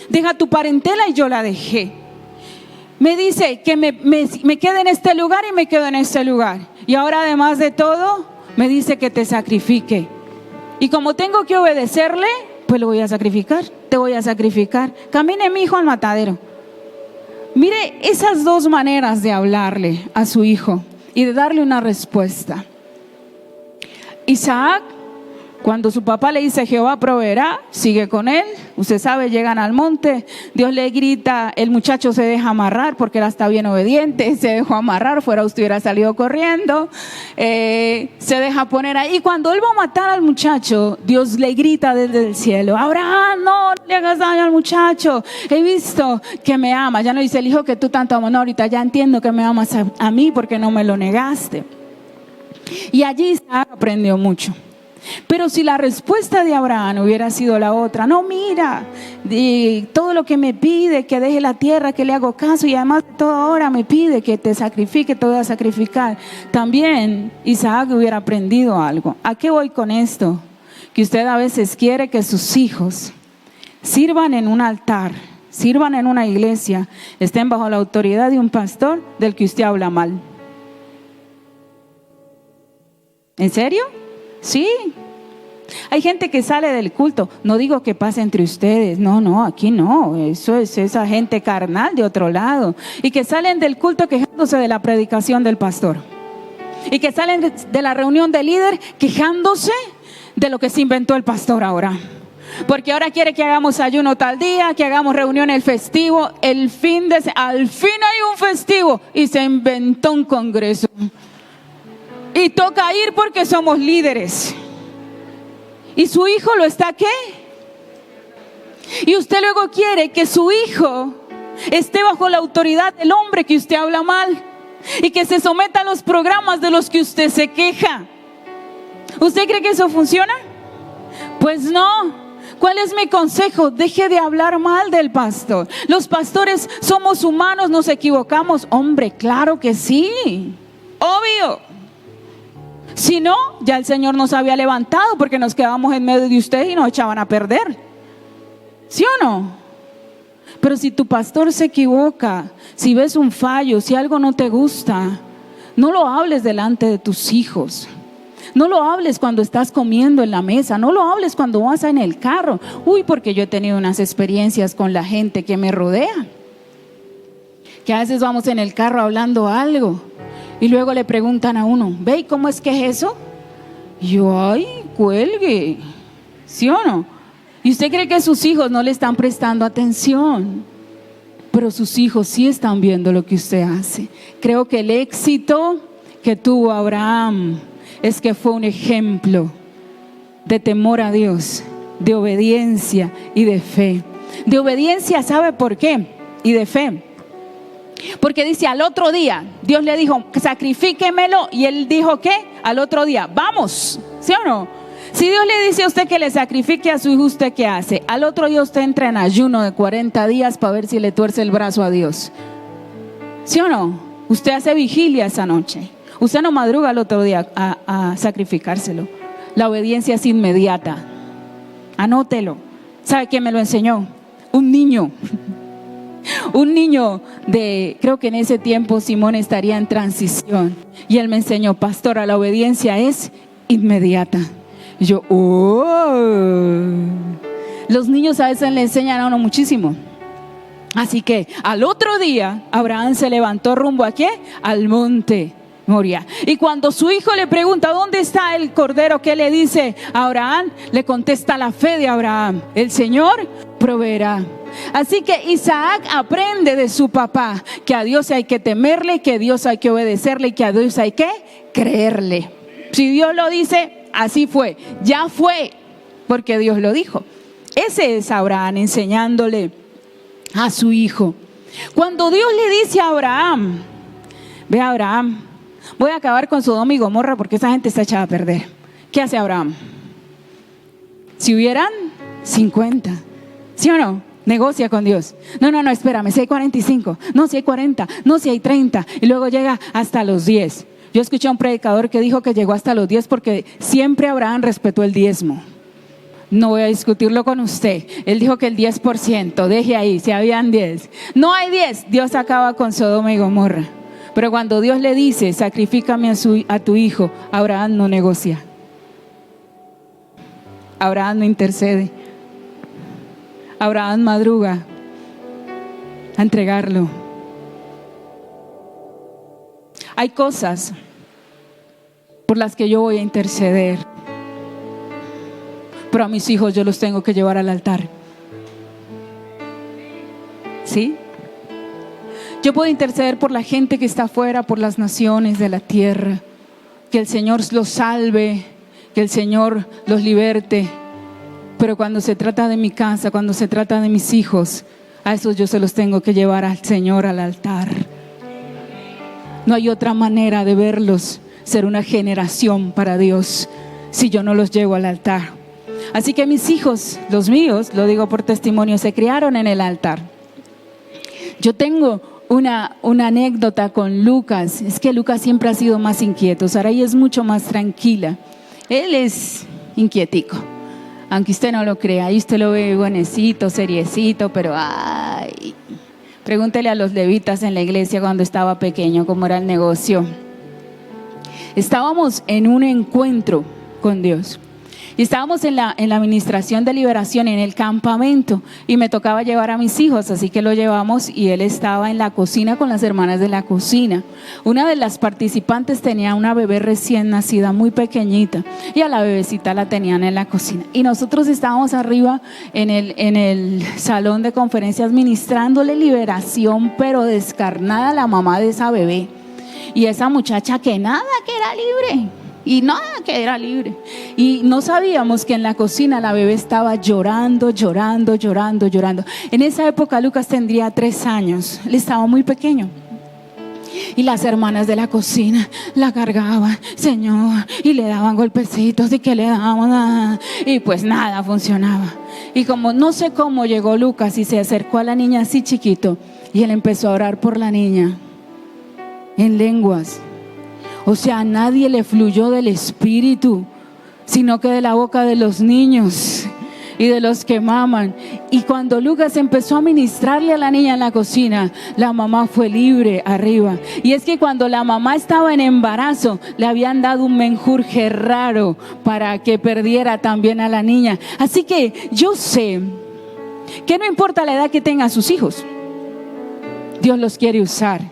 Speaker 4: Deja tu parentela, y yo la dejé. Me dice que me quede en este lugar, y me quedo en este lugar. Y ahora, además de todo, me dice que te sacrifique. Y como tengo que obedecerle, pues lo voy a sacrificar. Te voy a sacrificar. Camine mi hijo al matadero. Mire esas 2 maneras de hablarle a su hijo y de darle una respuesta. Isaac, cuando su papá le dice: Jehová proveerá, sigue con él. Usted sabe, llegan al monte, Dios le grita, el muchacho se deja amarrar porque él está bien obediente, se dejó amarrar, fuera usted hubiera salido corriendo, se deja poner ahí. Cuando él va a matar al muchacho, Dios le grita desde el cielo: Abraham, no le hagas daño al muchacho, he visto que me ama. Ya no dice el hijo que tú tanto amas, no, ahorita ya entiendo que me amas a mí porque no me lo negaste. Y allí Isaac aprendió mucho. Pero si la respuesta de Abraham hubiera sido la otra: no, mira, todo lo que me pide, que deje la tierra, que le hago caso, y además de todo ahora me pide que te sacrifique, te voy a sacrificar, también Isaac hubiera aprendido algo. ¿A qué voy con esto? Que usted a veces quiere que sus hijos sirvan en un altar, sirvan en una iglesia, estén bajo la autoridad de un pastor del que usted habla mal. ¿En serio? Sí. Hay gente que sale del culto, no digo que pase entre ustedes, no, aquí no, eso es esa gente carnal de otro lado, y que salen del culto quejándose de la predicación del pastor, y que salen de la reunión de líder quejándose de lo que se inventó el pastor ahora, porque ahora quiere que hagamos ayuno tal día, que hagamos reunión el festivo, al fin hay un festivo y se inventó un congreso. Y toca ir porque somos líderes. ¿Y su hijo lo está qué? Y usted luego quiere que su hijo esté bajo la autoridad del hombre que usted habla mal, y que se someta a los programas de los que usted se queja. ¿Usted cree que eso funciona? Pues no. ¿Cuál es mi consejo? Deje de hablar mal del pastor. Los pastores somos humanos, nos equivocamos. Hombre, claro que sí, obvio. Si no, ya el Señor nos había levantado, porque nos quedamos en medio de ustedes y nos echaban a perder. ¿Sí o no? Pero si tu pastor se equivoca, si ves un fallo, si algo no te gusta, no lo hables delante de tus hijos. No lo hables cuando estás comiendo en la mesa. No lo hables cuando vas en el carro. Uy, porque yo he tenido unas experiencias con la gente que me rodea, que a veces vamos en el carro hablando algo y luego le preguntan a uno: ve, ¿y cómo es que es eso? Y yo, ay, cuelgue. ¿Sí o no? Y usted cree que sus hijos no le están prestando atención, pero sus hijos sí están viendo lo que usted hace. Creo que el éxito que tuvo Abraham es que fue un ejemplo de temor a Dios, de obediencia y de fe. De obediencia, ¿sabe por qué? Y de fe. Porque dice, al otro día, Dios le dijo, sacrifíquemelo, y él dijo, ¿qué? Al otro día, vamos, ¿sí o no? Si Dios le dice a usted que le sacrifique a su hijo, ¿usted qué hace? Al otro día usted entra en ayuno de 40 días para ver si le tuerce el brazo a Dios. ¿Sí o no? Usted hace vigilia esa noche. Usted no madruga al otro día a sacrificárselo. La obediencia es inmediata. Anótelo. ¿Sabe quién me lo enseñó? Un niño. Un niño de, creo que en ese tiempo Simón estaría en transición. Y él me enseñó, pastora, la obediencia es inmediata. Y yo, los niños a veces le enseñan a uno muchísimo. Así que al otro día, Abraham se levantó rumbo ¿a qué? Al monte Moria. Y cuando su hijo le pregunta, ¿dónde está el cordero? ¿Qué le dice a Abraham? Le contesta la fe de Abraham: el Señor proveerá. Así que Isaac aprende de su papá que a Dios hay que temerle, que a Dios hay que obedecerle y que a Dios hay que creerle. Si Dios lo dice, así fue, ya fue, porque Dios lo dijo. Ese es Abraham enseñándole a su hijo. Cuando Dios le dice a Abraham, ve Abraham, voy a acabar con Sodoma y Gomorra porque esa gente está echada a perder. ¿Qué hace Abraham? Si hubieran 50, ¿sí o no? Negocia con Dios. No, espérame, si hay 45, no, si hay 40, no, si hay 30, y luego llega hasta los 10. Yo escuché a un predicador que dijo que llegó hasta los 10 porque siempre Abraham respetó el diezmo. No voy a discutirlo con usted. Él dijo que el 10%, deje ahí, si habían 10. No hay 10, Dios acaba con Sodoma y Gomorra. Pero cuando Dios le dice, sacrifícame a tu hijo, Abraham no negocia. Abraham no intercede. Abraham madruga a entregarlo. Hay cosas por las que yo voy a interceder, pero a mis hijos yo los tengo que llevar al altar. ¿Sí? Yo puedo interceder por la gente que está afuera, por las naciones de la tierra, que el Señor los salve, que el Señor los liberte. Pero cuando se trata de mi casa, cuando se trata de mis hijos, a esos yo se los tengo que llevar al Señor, al altar. No hay otra manera de verlos ser una generación para Dios si yo no los llevo al altar. Así que mis hijos, los míos, lo digo por testimonio, se criaron en el altar. Yo tengo una anécdota con Lucas. Es que Lucas siempre ha sido más inquieto. Sarai es mucho más tranquila. Él es inquietico, aunque usted no lo crea. Ahí usted lo ve buenecito, seriecito, pero ay, pregúntele a los levitas en la iglesia cuando estaba pequeño cómo era el negocio. Estábamos en un encuentro con Dios y estábamos en la administración de liberación en el campamento, y me tocaba llevar a mis hijos, así que lo llevamos, y él estaba en la cocina con las hermanas de la cocina. Una de las participantes tenía una bebé recién nacida, muy pequeñita, y a la bebecita la tenían en la cocina, y nosotros estábamos arriba en el salón de conferencias ministrándole liberación, pero descarnada, a la mamá de esa bebé. Y esa muchacha que nada, que era libre, y nada, que era libre. Y no sabíamos que en la cocina la bebé estaba llorando. En esa época Lucas tendría 3 años, él estaba muy pequeño. Y las hermanas de la cocina la cargaban, Señor, y le daban golpecitos, y que le daban nada, y pues nada funcionaba. Y como no sé cómo llegó Lucas y se acercó a la niña así chiquito, y él empezó a orar por la niña en lenguas. O sea, a nadie le fluyó del Espíritu, sino que de la boca de los niños y de los que maman. Y cuando Lucas empezó a ministrarle a la niña en la cocina, la mamá fue libre arriba. Y es que cuando la mamá estaba en embarazo, le habían dado un menjurje raro para que perdiera también a la niña. Así que yo sé que no importa la edad que tengan sus hijos, Dios los quiere usar.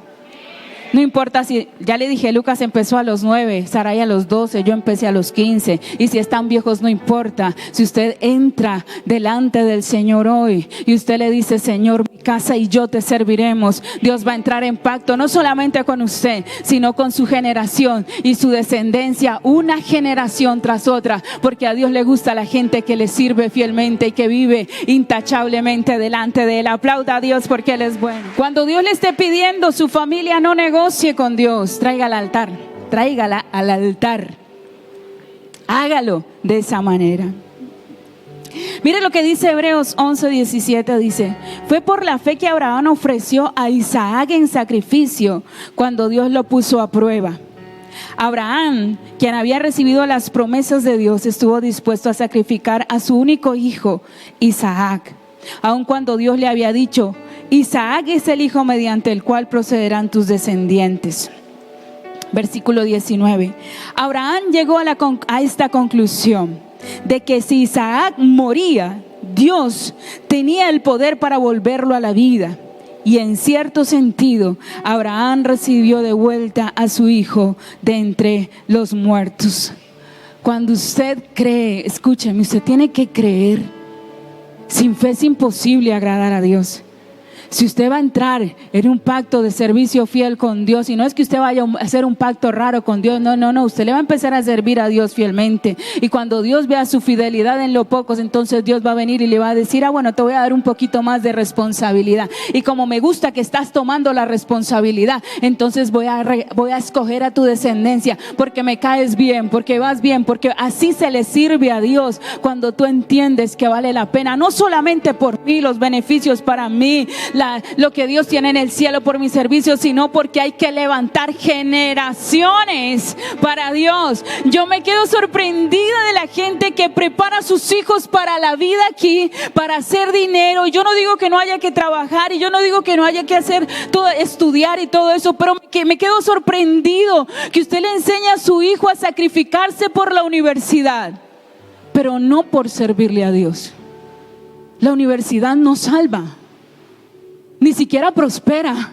Speaker 4: No importa si, ya le dije, Lucas empezó a los 9, Sarai a los 12, yo empecé a los 15. Y si están viejos, no importa. Si usted entra delante del Señor hoy y usted le dice: Señor, mi casa y yo te serviremos, Dios va a entrar en pacto, no solamente con usted, sino con su generación y su descendencia, una generación tras otra. Porque a Dios le gusta la gente que le sirve fielmente y que vive intachablemente delante de Él. Aplauda a Dios porque Él es bueno. Cuando Dios le esté pidiendo, su familia no negocie con Dios, tráigala al altar, hágalo de esa manera. Mire lo que dice Hebreos 11:17, dice: fue por la fe que Abraham ofreció a Isaac en sacrificio cuando Dios lo puso a prueba. Abraham, quien había recibido las promesas de Dios, estuvo dispuesto a sacrificar a su único hijo, Isaac, aun cuando Dios le había dicho: Isaac es el hijo mediante el cual procederán tus descendientes. Versículo 19. Abraham llegó a esta conclusión de que si Isaac moría, Dios tenía el poder para volverlo a la vida. Y en cierto sentido, Abraham recibió de vuelta a su hijo de entre los muertos. Cuando usted cree, escúcheme, usted tiene que creer. Sin fe es imposible agradar a Dios. Si usted va a entrar en un pacto de servicio fiel con Dios, y no es que usted vaya a hacer un pacto raro con Dios, no, usted le va a empezar a servir a Dios fielmente. Y cuando Dios vea su fidelidad en lo poco, entonces Dios va a venir y le va a decir: bueno, te voy a dar un poquito más de responsabilidad. Y como me gusta que estás tomando la responsabilidad, entonces voy a escoger a tu descendencia, porque me caes bien, porque vas bien, porque así se le sirve a Dios. Cuando tú entiendes que vale la pena, no solamente por mí, los beneficios para mí, lo que Dios tiene en el cielo por mi servicio, sino porque hay que levantar generaciones para Dios. Yo me quedo sorprendida de la gente que prepara a sus hijos para la vida aquí, para hacer dinero. Yo no digo que no haya que trabajar, y yo no digo que no haya que hacer todo, estudiar y todo eso, pero que me quedo sorprendido que usted le enseña a su hijo a sacrificarse por la universidad, pero no por servirle a Dios. La universidad no salva, ni siquiera prospera,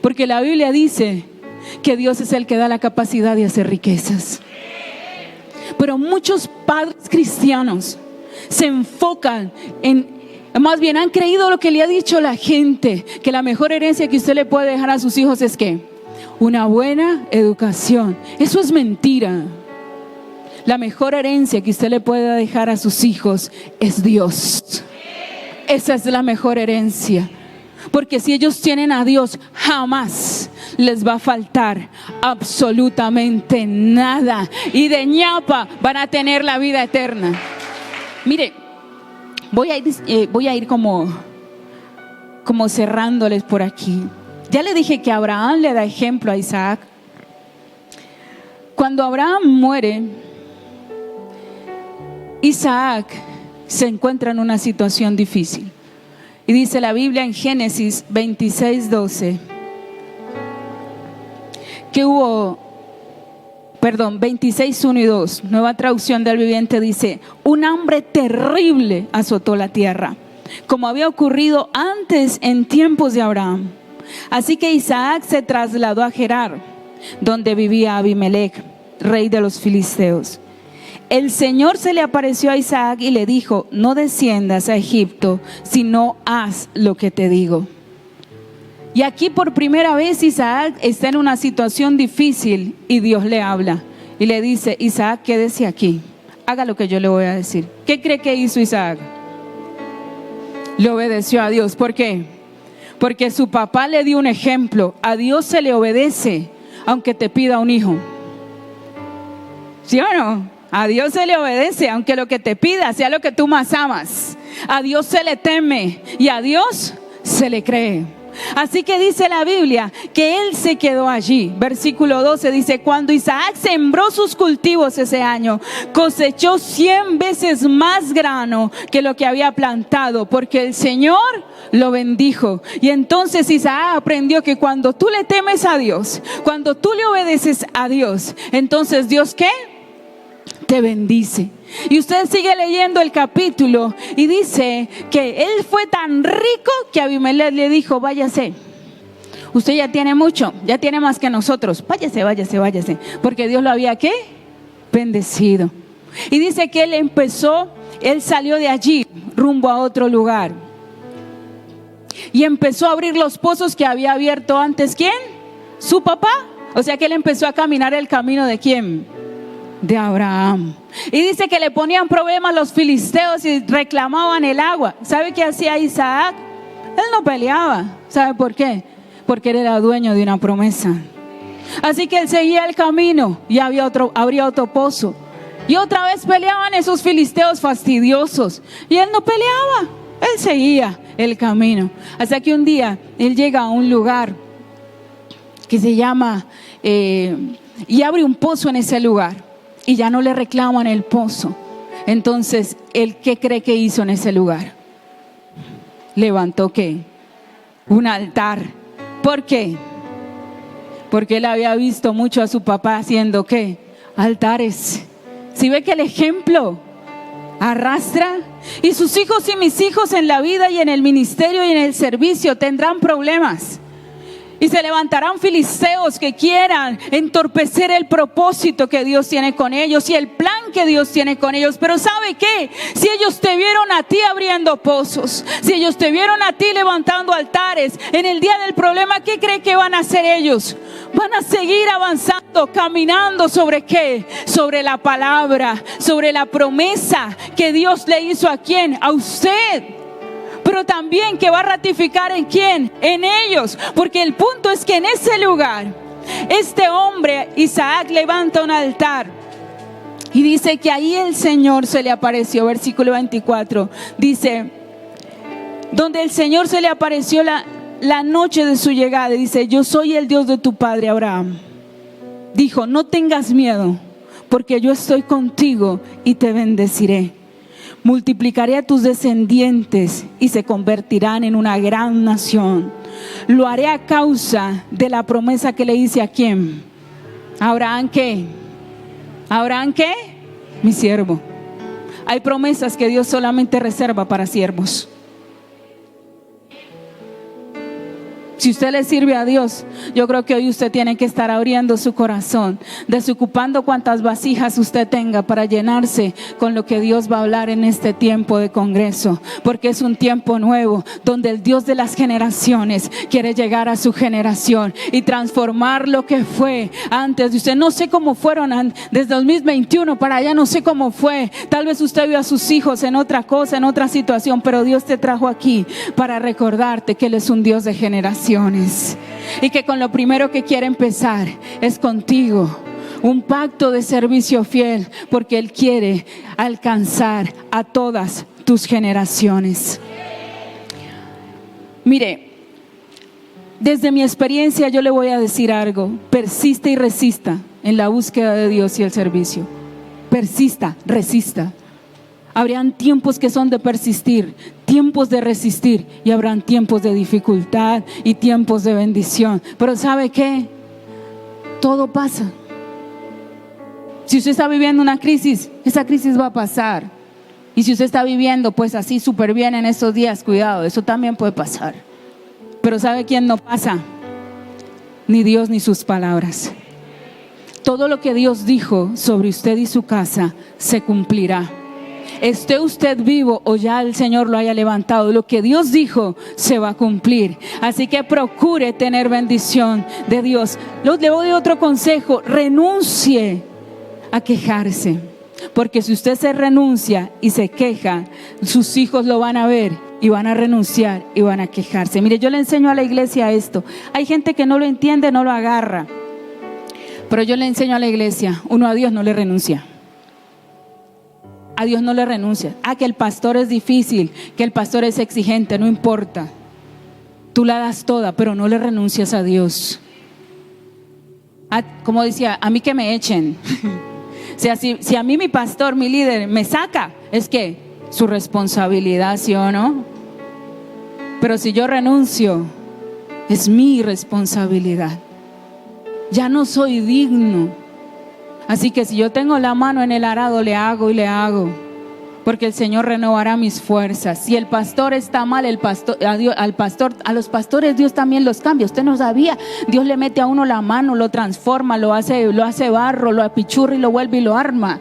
Speaker 4: porque la Biblia dice que Dios es el que da la capacidad de hacer riquezas. Pero muchos padres cristianos se enfocan más bien han creído lo que le ha dicho la gente, que la mejor herencia que usted le puede dejar a sus hijos es ¿qué? Una buena educación. Eso es mentira. La mejor herencia que usted le puede dejar a sus hijos es Dios. Esa es la mejor herencia. Porque si ellos tienen a Dios, jamás les va a faltar absolutamente nada. Y de ñapa van a tener la vida eterna. Mire, voy a ir como cerrándoles por aquí. Ya le dije que Abraham le da ejemplo a Isaac. Cuando Abraham muere, Isaac se encuentra en una situación difícil. Y dice la Biblia en Génesis 26:12 que 26:1 y 2, Nueva Traducción del Viviente, dice: un hambre terrible azotó la tierra, como había ocurrido antes en tiempos de Abraham. Así que Isaac se trasladó a Gerar, donde vivía Abimelech, rey de los filisteos. El Señor se le apareció a Isaac y le dijo: no desciendas a Egipto, sino haz lo que te digo. Y aquí por primera vez Isaac está en una situación difícil y Dios le habla y le dice: Isaac, quédese aquí, haga lo que yo le voy a decir. ¿Qué cree que hizo Isaac? Le obedeció a Dios. ¿Por qué? Porque su papá le dio un ejemplo. A Dios se le obedece aunque te pida un hijo. ¿Sí o no? A Dios se le obedece, aunque lo que te pida sea lo que tú más amas. a Dios se le teme y a Dios se le cree. Así que dice la Biblia que él se quedó allí. Versículo 12 dice: cuando Isaac sembró sus cultivos ese año, cosechó 100 veces más grano que lo que había plantado, porque el Señor lo bendijo. Y entonces Isaac aprendió que cuando tú le temes a Dios, cuando tú le obedeces a Dios, entonces Dios ¿qué? Te bendice. Y usted sigue leyendo el capítulo y dice que él fue tan rico que Abimelech le dijo: váyase, usted ya tiene mucho, ya tiene más que nosotros, váyase, porque Dios lo había ¿qué? Bendecido. Y dice que él salió de allí rumbo a otro lugar y empezó a abrir los pozos que había abierto antes ¿quién? Su papá. O sea que él empezó a caminar el camino ¿de quién? De Abraham. Y dice que le ponían problemas los filisteos y reclamaban el agua. ¿Sabe qué hacía Isaac? Él no peleaba. ¿Sabe por qué? Porque él era dueño de una promesa. Así que él seguía el camino y abría otro pozo. Y otra vez peleaban esos filisteos fastidiosos. Y él no peleaba. Él seguía el camino. Hasta que un día él llega a un lugar que se llama y abre un pozo en ese lugar. Y ya no le reclaman el pozo. Entonces, ¿él qué cree que hizo en ese lugar? Levantó ¿qué? Un altar. ¿Por qué? Porque él había visto mucho a su papá haciendo ¿qué? Altares. ¿Sí ve que el ejemplo arrastra? Y sus hijos y mis hijos en la vida y en el ministerio y en el servicio tendrán problemas. Y se levantarán filisteos que quieran entorpecer el propósito que Dios tiene con ellos y el plan que Dios tiene con ellos. Pero ¿sabe qué? Si ellos te vieron a ti abriendo pozos, si ellos te vieron a ti levantando altares, en el día del problema, ¿qué cree que van a hacer ellos? Van a seguir avanzando, caminando ¿sobre qué? Sobre la palabra, sobre la promesa que Dios le hizo ¿a quién? A usted. Pero también que va a ratificar ¿en quién? En ellos. Porque el punto es que en ese lugar, este hombre, Isaac, levanta un altar. Y dice que ahí el Señor se le apareció. Versículo 24. Dice, donde el Señor se le apareció la noche de su llegada. Dice: yo soy el Dios de tu padre Abraham. Dijo: no tengas miedo, porque yo estoy contigo y te bendeciré. Multiplicaré a tus descendientes y se convertirán en una gran nación. Lo haré a causa de la promesa que le hice ¿a quién? ¿A Abraham qué? ¿A Abraham qué? Mi siervo. Hay promesas que Dios solamente reserva para siervos. Si usted le sirve a Dios, yo creo que hoy usted tiene que estar abriendo su corazón, desocupando cuantas vasijas usted tenga para llenarse con lo que Dios va a hablar en este tiempo de congreso. Porque es un tiempo nuevo donde el Dios de las generaciones quiere llegar a su generación y transformar lo que fue antes de usted. No sé cómo fueron desde 2021 para allá, no sé cómo fue. Tal vez usted vio a sus hijos en otra cosa, en otra situación, pero Dios te trajo aquí para recordarte que Él es un Dios de generación. Y que con lo primero que quiere empezar es contigo. Un pacto de servicio fiel, porque Él quiere alcanzar a todas tus generaciones. Mire, desde mi experiencia yo le voy a decir algo: persista y resista en la búsqueda de Dios y el servicio. Persista, resista. Habrán tiempos que son de persistir, tiempos de resistir, y habrán tiempos de dificultad y tiempos de bendición. Pero ¿sabe qué? Todo pasa. Si usted está viviendo una crisis, esa crisis va a pasar. Y si usted está viviendo pues así súper bien en estos días, cuidado, eso también puede pasar. Pero ¿sabe quién no pasa? Ni Dios ni sus palabras. Todo lo que Dios dijo sobre usted y su casa se cumplirá. Esté usted vivo o ya el Señor lo haya levantado, lo que Dios dijo se va a cumplir. Así que procure tener bendición de Dios. Le doy otro consejo: renuncie a quejarse. Porque si usted se renuncia y se queja, sus hijos lo van a ver y van a renunciar y van a quejarse. Mire, yo le enseño a la iglesia esto. Hay gente que no lo entiende, no lo agarra. Pero yo le enseño a la iglesia: uno a Dios no le renuncia. a Dios no le renuncias. Que el pastor es difícil, que el pastor es exigente, no importa. Tú la das toda, pero no le renuncias a Dios. Como decía, a mí que me echen. O sea, si a mí mi pastor, mi líder me saca, es que su responsabilidad, ¿sí o no? Pero si yo renuncio, es mi responsabilidad. Ya no soy digno. Así que si yo tengo la mano en el arado, le hago y le hago. Porque el Señor renovará mis fuerzas. Si el pastor está mal, a los pastores Dios también los cambia. Usted no sabía. Dios le mete a uno la mano, lo transforma, lo hace barro, lo apichurra y lo vuelve y lo arma.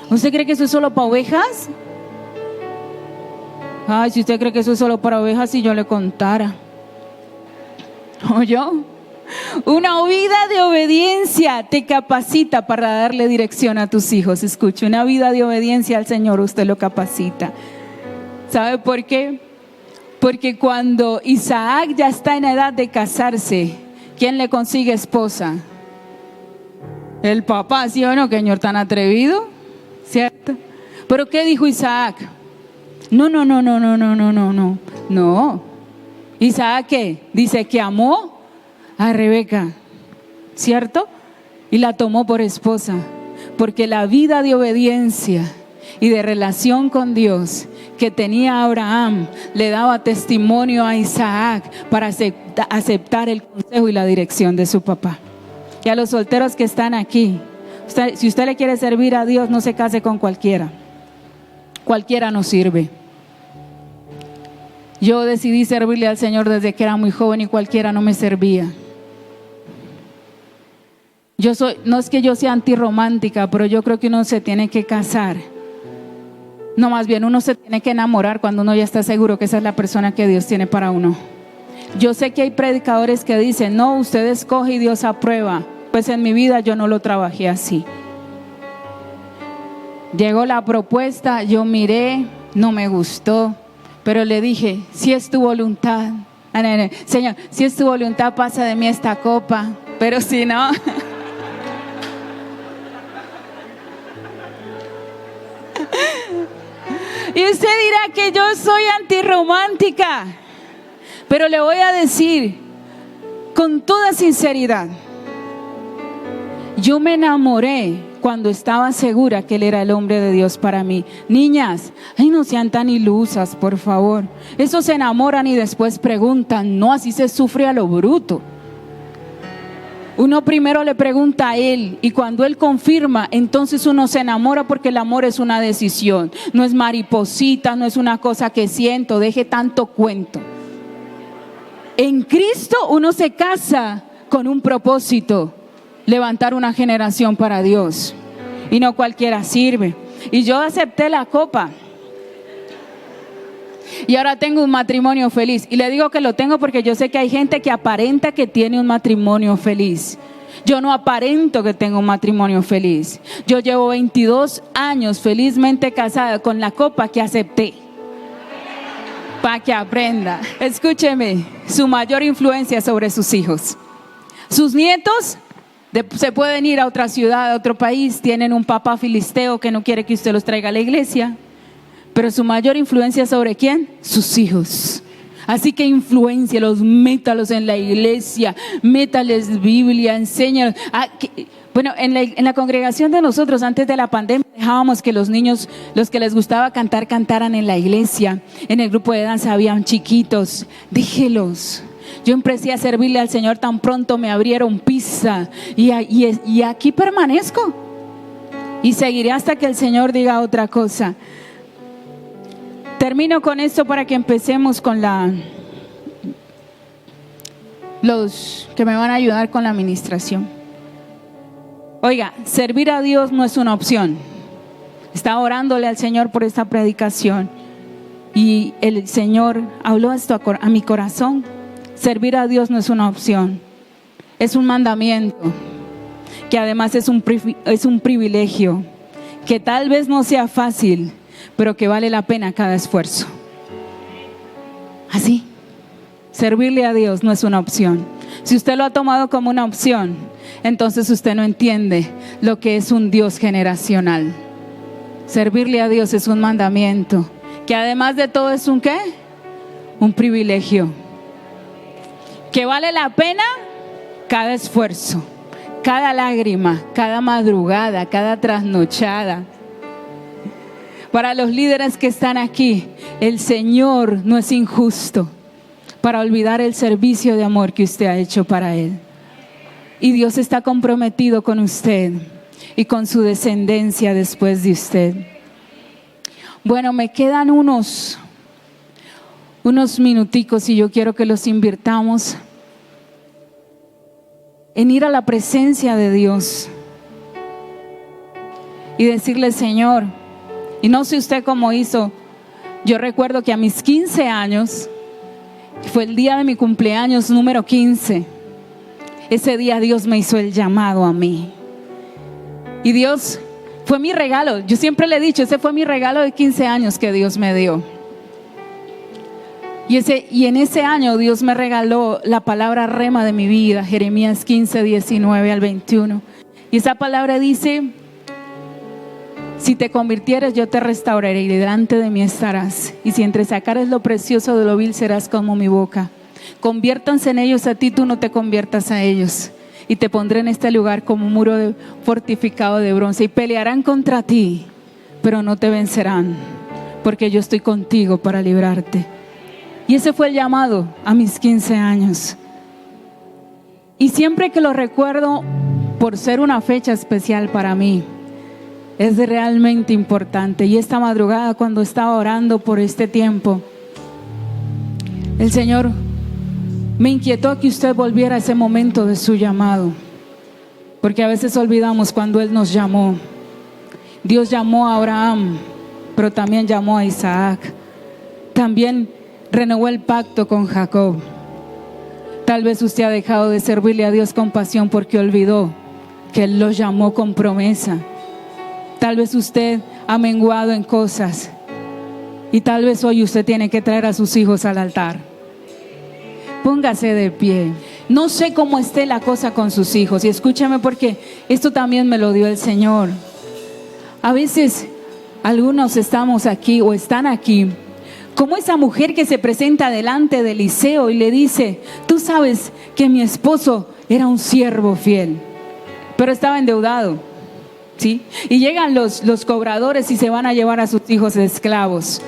Speaker 4: ¿Usted cree que eso es solo para ovejas? Ay, si usted cree que eso es solo para ovejas, si yo le contara. ¿Oyó? Una vida de obediencia te capacita para darle dirección a tus hijos. Escuche, una vida de obediencia al Señor usted lo capacita. ¿Sabe por qué? Porque cuando Isaac ya está en edad de casarse, ¿quién le consigue esposa? El papá, ¿sí o no? ¿Qué señor tan atrevido? ¿Cierto? ¿Pero qué dijo Isaac? No. ¿Isaac qué? Dice que amó a Rebeca, ¿cierto? Y la tomó por esposa, porque la vida de obediencia y de relación con Dios que tenía Abraham le daba testimonio a Isaac para aceptar el consejo y la dirección de su papá. Y a los solteros que están aquí, si usted le quiere servir a Dios, no se case con cualquiera. Cualquiera no sirve. Yo decidí servirle al Señor desde que era muy joven y cualquiera no me servía. No es que yo sea antirromántica, pero yo creo que uno se tiene que casar. No, más bien uno se tiene que enamorar cuando uno ya está seguro que esa es la persona que Dios tiene para uno. Yo sé que hay predicadores que dicen, no, usted escoge y Dios aprueba. Pues en mi vida yo no lo trabajé así. Llegó la propuesta, yo miré, no me gustó, pero le dije, si es tu voluntad, Señor, si es tu voluntad, pasa de mí esta copa, pero si no... Y usted dirá que yo soy antirromántica, pero le voy a decir con toda sinceridad, yo me enamoré cuando estaba segura que Él era el hombre de Dios para mí. Niñas, no sean tan ilusas, por favor. Esos se enamoran y después preguntan. No, así se sufre a lo bruto. Uno primero le pregunta a Él y cuando Él confirma, entonces uno se enamora, porque el amor es una decisión. No es mariposita, no es una cosa que siento. Deje tanto cuento. En Cristo uno se casa con un propósito: levantar una generación para Dios. Y no cualquiera sirve. Y yo acepté la copa. Y ahora tengo un matrimonio feliz. Y le digo que lo tengo porque yo sé que hay gente que aparenta que tiene un matrimonio feliz. Yo no aparento que tengo un matrimonio feliz. Yo llevo 22 años felizmente casada con la copa que acepté. Para que aprenda. Escúcheme, su mayor influencia sobre sus hijos. Sus nietos se pueden ir a otra ciudad, a otro país, tienen un papá filisteo que no quiere que usted los traiga a la iglesia. Pero su mayor influencia sobre ¿quién? Sus hijos. Así que influéncialos, métalos en la iglesia, métales Biblia, enséñalos. Bueno, en la congregación de nosotros antes de la pandemia dejábamos que los niños, los que les gustaba cantar, cantaran en la iglesia. En el grupo de danza habían chiquitos. Déjelos. Yo empecé a servirle al Señor tan pronto me abrieron pizza y aquí permanezco. Y seguiré hasta que el Señor diga otra cosa. Termino con esto para que empecemos con los que me van a ayudar con la administración. Oiga, servir a Dios no es una opción. Estaba orándole al Señor por esta predicación y el Señor habló esto a mi corazón. Servir a Dios no es una opción, es un mandamiento, que además es un privilegio, que tal vez no sea fácil, pero que vale la pena cada esfuerzo. Así, servirle a Dios no es una opción. Si usted lo ha tomado como una opción, entonces usted no entiende lo que es un Dios generacional. Servirle a Dios es un mandamiento, que además de todo es un ¿qué? Un privilegio, que vale la pena cada esfuerzo, cada lágrima, cada madrugada, cada trasnochada. Para los líderes que están aquí, el Señor no es injusto para olvidar el servicio de amor que usted ha hecho para Él. Y Dios está comprometido con usted y con su descendencia después de usted. Bueno, me quedan unos minuticos y yo quiero que los invirtamos en ir a la presencia de Dios y decirle: Señor, y no sé usted cómo hizo, yo recuerdo que a mis 15 años, fue el día de mi cumpleaños número 15, ese día Dios me hizo el llamado a mí. Y Dios fue mi regalo. Yo siempre le he dicho, ese fue mi regalo de 15 años que Dios me dio. Y en ese año Dios me regaló la palabra rema de mi vida, Jeremías 15, 19 al 21. Y esa palabra dice: si te convirtieres, yo te restauraré y delante de mí estarás. Y si entresacares lo precioso de lo vil, serás como mi boca. Conviértanse en ellos a ti, tú no te conviertas a ellos. Y te pondré en este lugar como un muro fortificado de bronce. Y pelearán contra ti, pero no te vencerán, porque yo estoy contigo para librarte. Y ese fue el llamado a mis 15 años. Y siempre que lo recuerdo, por ser una fecha especial para mí, es realmente importante. Y esta madrugada, cuando estaba orando por este tiempo, el Señor me inquietó que usted volviera a ese momento de su llamado, porque a veces olvidamos cuando Él nos llamó. Dios llamó a Abraham, pero también llamó a Isaac. También renovó el pacto con Jacob. Tal vez usted ha dejado de servirle a Dios con pasión porque olvidó que Él lo llamó con promesa. Tal vez usted ha menguado en cosas y tal vez hoy usted tiene que traer a sus hijos al altar. Póngase de pie. No sé cómo esté la cosa con sus hijos, y escúchame, porque esto también me lo dio el Señor. A veces algunos estamos aquí o están aquí como esa mujer que se presenta delante de Eliseo y le dice: tú sabes que mi esposo era un siervo fiel, pero estaba endeudado, ¿sí? Y llegan los cobradores y se van a llevar a sus hijos de esclavos.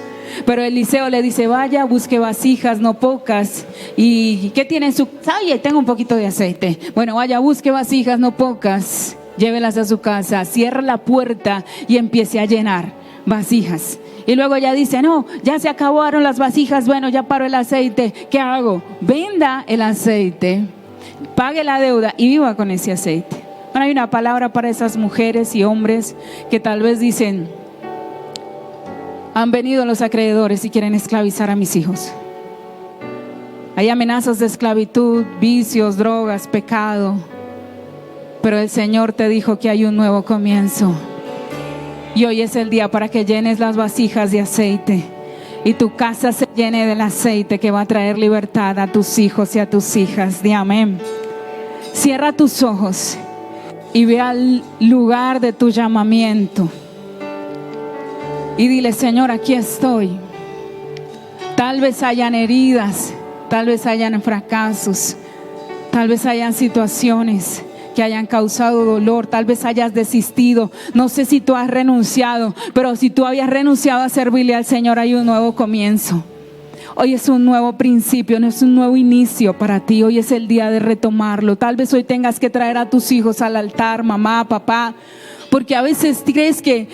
Speaker 4: Pero Eliseo le dice: vaya, busque vasijas, no pocas. ¿Y qué tiene en su casa? Oye, tengo un poquito de aceite. Bueno, vaya, busque vasijas, no pocas. Llévelas a su casa, cierra la puerta y empiece a llenar vasijas. Y luego ella dice: no, ya se acabaron las vasijas, bueno, ya paró el aceite. ¿Qué hago? Venda el aceite, pague la deuda y viva con ese aceite. Bueno, hay una palabra para esas mujeres y hombres que tal vez dicen: han venido los acreedores y quieren esclavizar a mis hijos. Hay amenazas de esclavitud, vicios, drogas, pecado. Pero el Señor te dijo que hay un nuevo comienzo. Y hoy es el día para que llenes las vasijas de aceite y tu casa se llene del aceite que va a traer libertad a tus hijos y a tus hijas. Di amén. Cierra tus ojos y ve al lugar de tu llamamiento. Y dile: Señor, aquí estoy. Tal vez hayan heridas, tal vez hayan fracasos, tal vez hayan situaciones que hayan causado dolor, tal vez hayas desistido. No sé si tú has renunciado, pero si tú habías renunciado a servirle al Señor, hay un nuevo comienzo. Hoy es un nuevo principio, no es un nuevo inicio para ti. Hoy es el día de retomarlo. Tal vez hoy tengas que traer a tus hijos al altar, mamá, papá, porque a veces crees que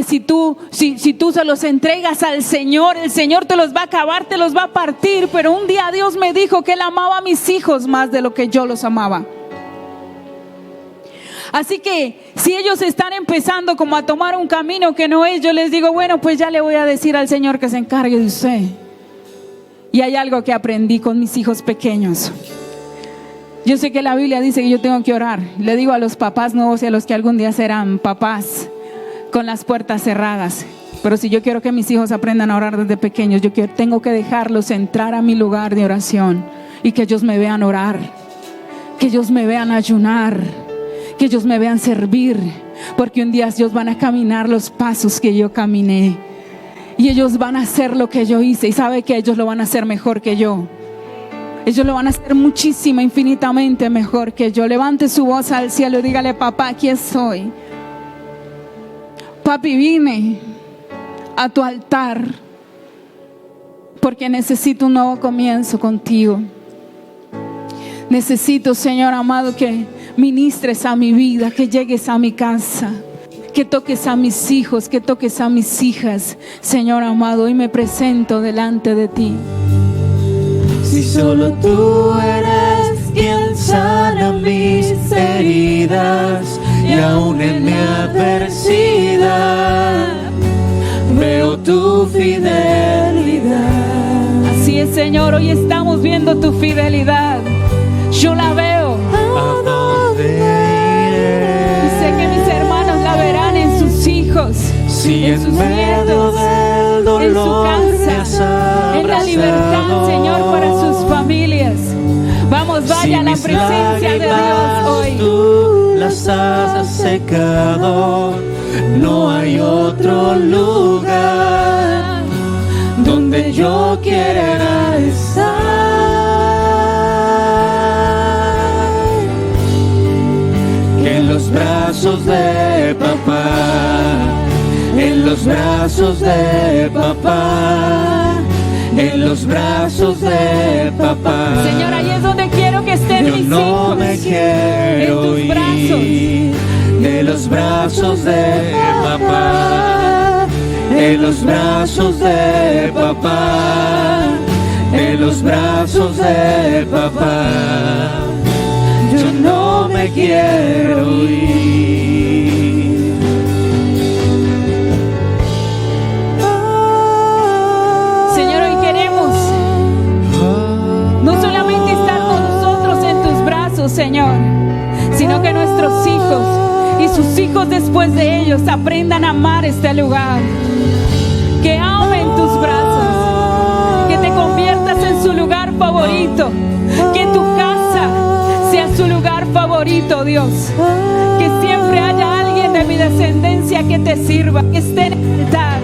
Speaker 4: si tú se los entregas al Señor, el Señor te los va a acabar, te los va a partir. Pero un día Dios me dijo que Él amaba a mis hijos más de lo que yo los amaba. Así que si ellos están empezando como a tomar un camino que no es, yo les digo: bueno, pues ya le voy a decir al Señor que se encargue de usted. Y hay algo que aprendí con mis hijos pequeños. Yo sé que la Biblia dice que yo tengo que orar. Le digo a los papás nuevos y a los que algún día serán papás, con las puertas cerradas. Pero si yo quiero que mis hijos aprendan a orar desde pequeños, tengo que dejarlos entrar a mi lugar de oración y que ellos me vean orar, que ellos me vean ayunar, que ellos me vean servir. porque un día ellos van a caminar los pasos que yo caminé. Y ellos van a hacer lo que yo hice. Y sabe que ellos lo van a hacer mejor que yo. Ellos lo van a hacer muchísimo, infinitamente mejor que yo. Levante su voz al cielo y dígale: papá, aquí estoy. Papi, vine a tu altar porque necesito un nuevo comienzo contigo. Necesito, Señor amado, que ministres a mi vida, que llegues a mi casa, que toques a mis hijos, que toques a mis hijas. Señor amado, hoy me presento delante de ti.
Speaker 5: Si solo tú eres quien sana mis heridas, y aún en mi adversidad veo tu fidelidad.
Speaker 4: Así es, Señor, hoy estamos viendo tu fidelidad. Yo la veo.
Speaker 5: ¿A dónde iré?
Speaker 4: Y sé que mis hermanos la verán en sus hijos,
Speaker 5: Si
Speaker 4: en sus
Speaker 5: en medio
Speaker 4: nietos,
Speaker 5: del
Speaker 4: en su
Speaker 5: dolor me has
Speaker 4: casa, en la libertad,
Speaker 5: abrazado.
Speaker 4: Señor, para sus familias. Vamos, vaya a la
Speaker 5: mis
Speaker 4: presencia de Dios
Speaker 5: lágrimas
Speaker 4: hoy.
Speaker 5: tú las has secado, no hay otro lugar donde yo quiera estar. Que en los brazos de papá, en los brazos de papá, en los brazos de papá.
Speaker 4: Señor, ahí es donde quiero que estén
Speaker 5: Yo
Speaker 4: mis
Speaker 5: no
Speaker 4: hijos.
Speaker 5: me quiero
Speaker 4: en tus brazos.
Speaker 5: ir de los brazos de papá, de los brazos de papá, de los brazos de papá. Yo no me quiero ir.
Speaker 4: Señor, hoy queremos no solamente estar con nosotros en tus brazos, Señor, sino que nuestros hijos y sus hijos después de ellos aprendan a amar este lugar. Que amen tus brazos, que te conviertas en su lugar favorito, que tu casa sea su lugar favorito, Dios. Que siempre haya alguien de mi descendencia que te sirva, que esté en el altar.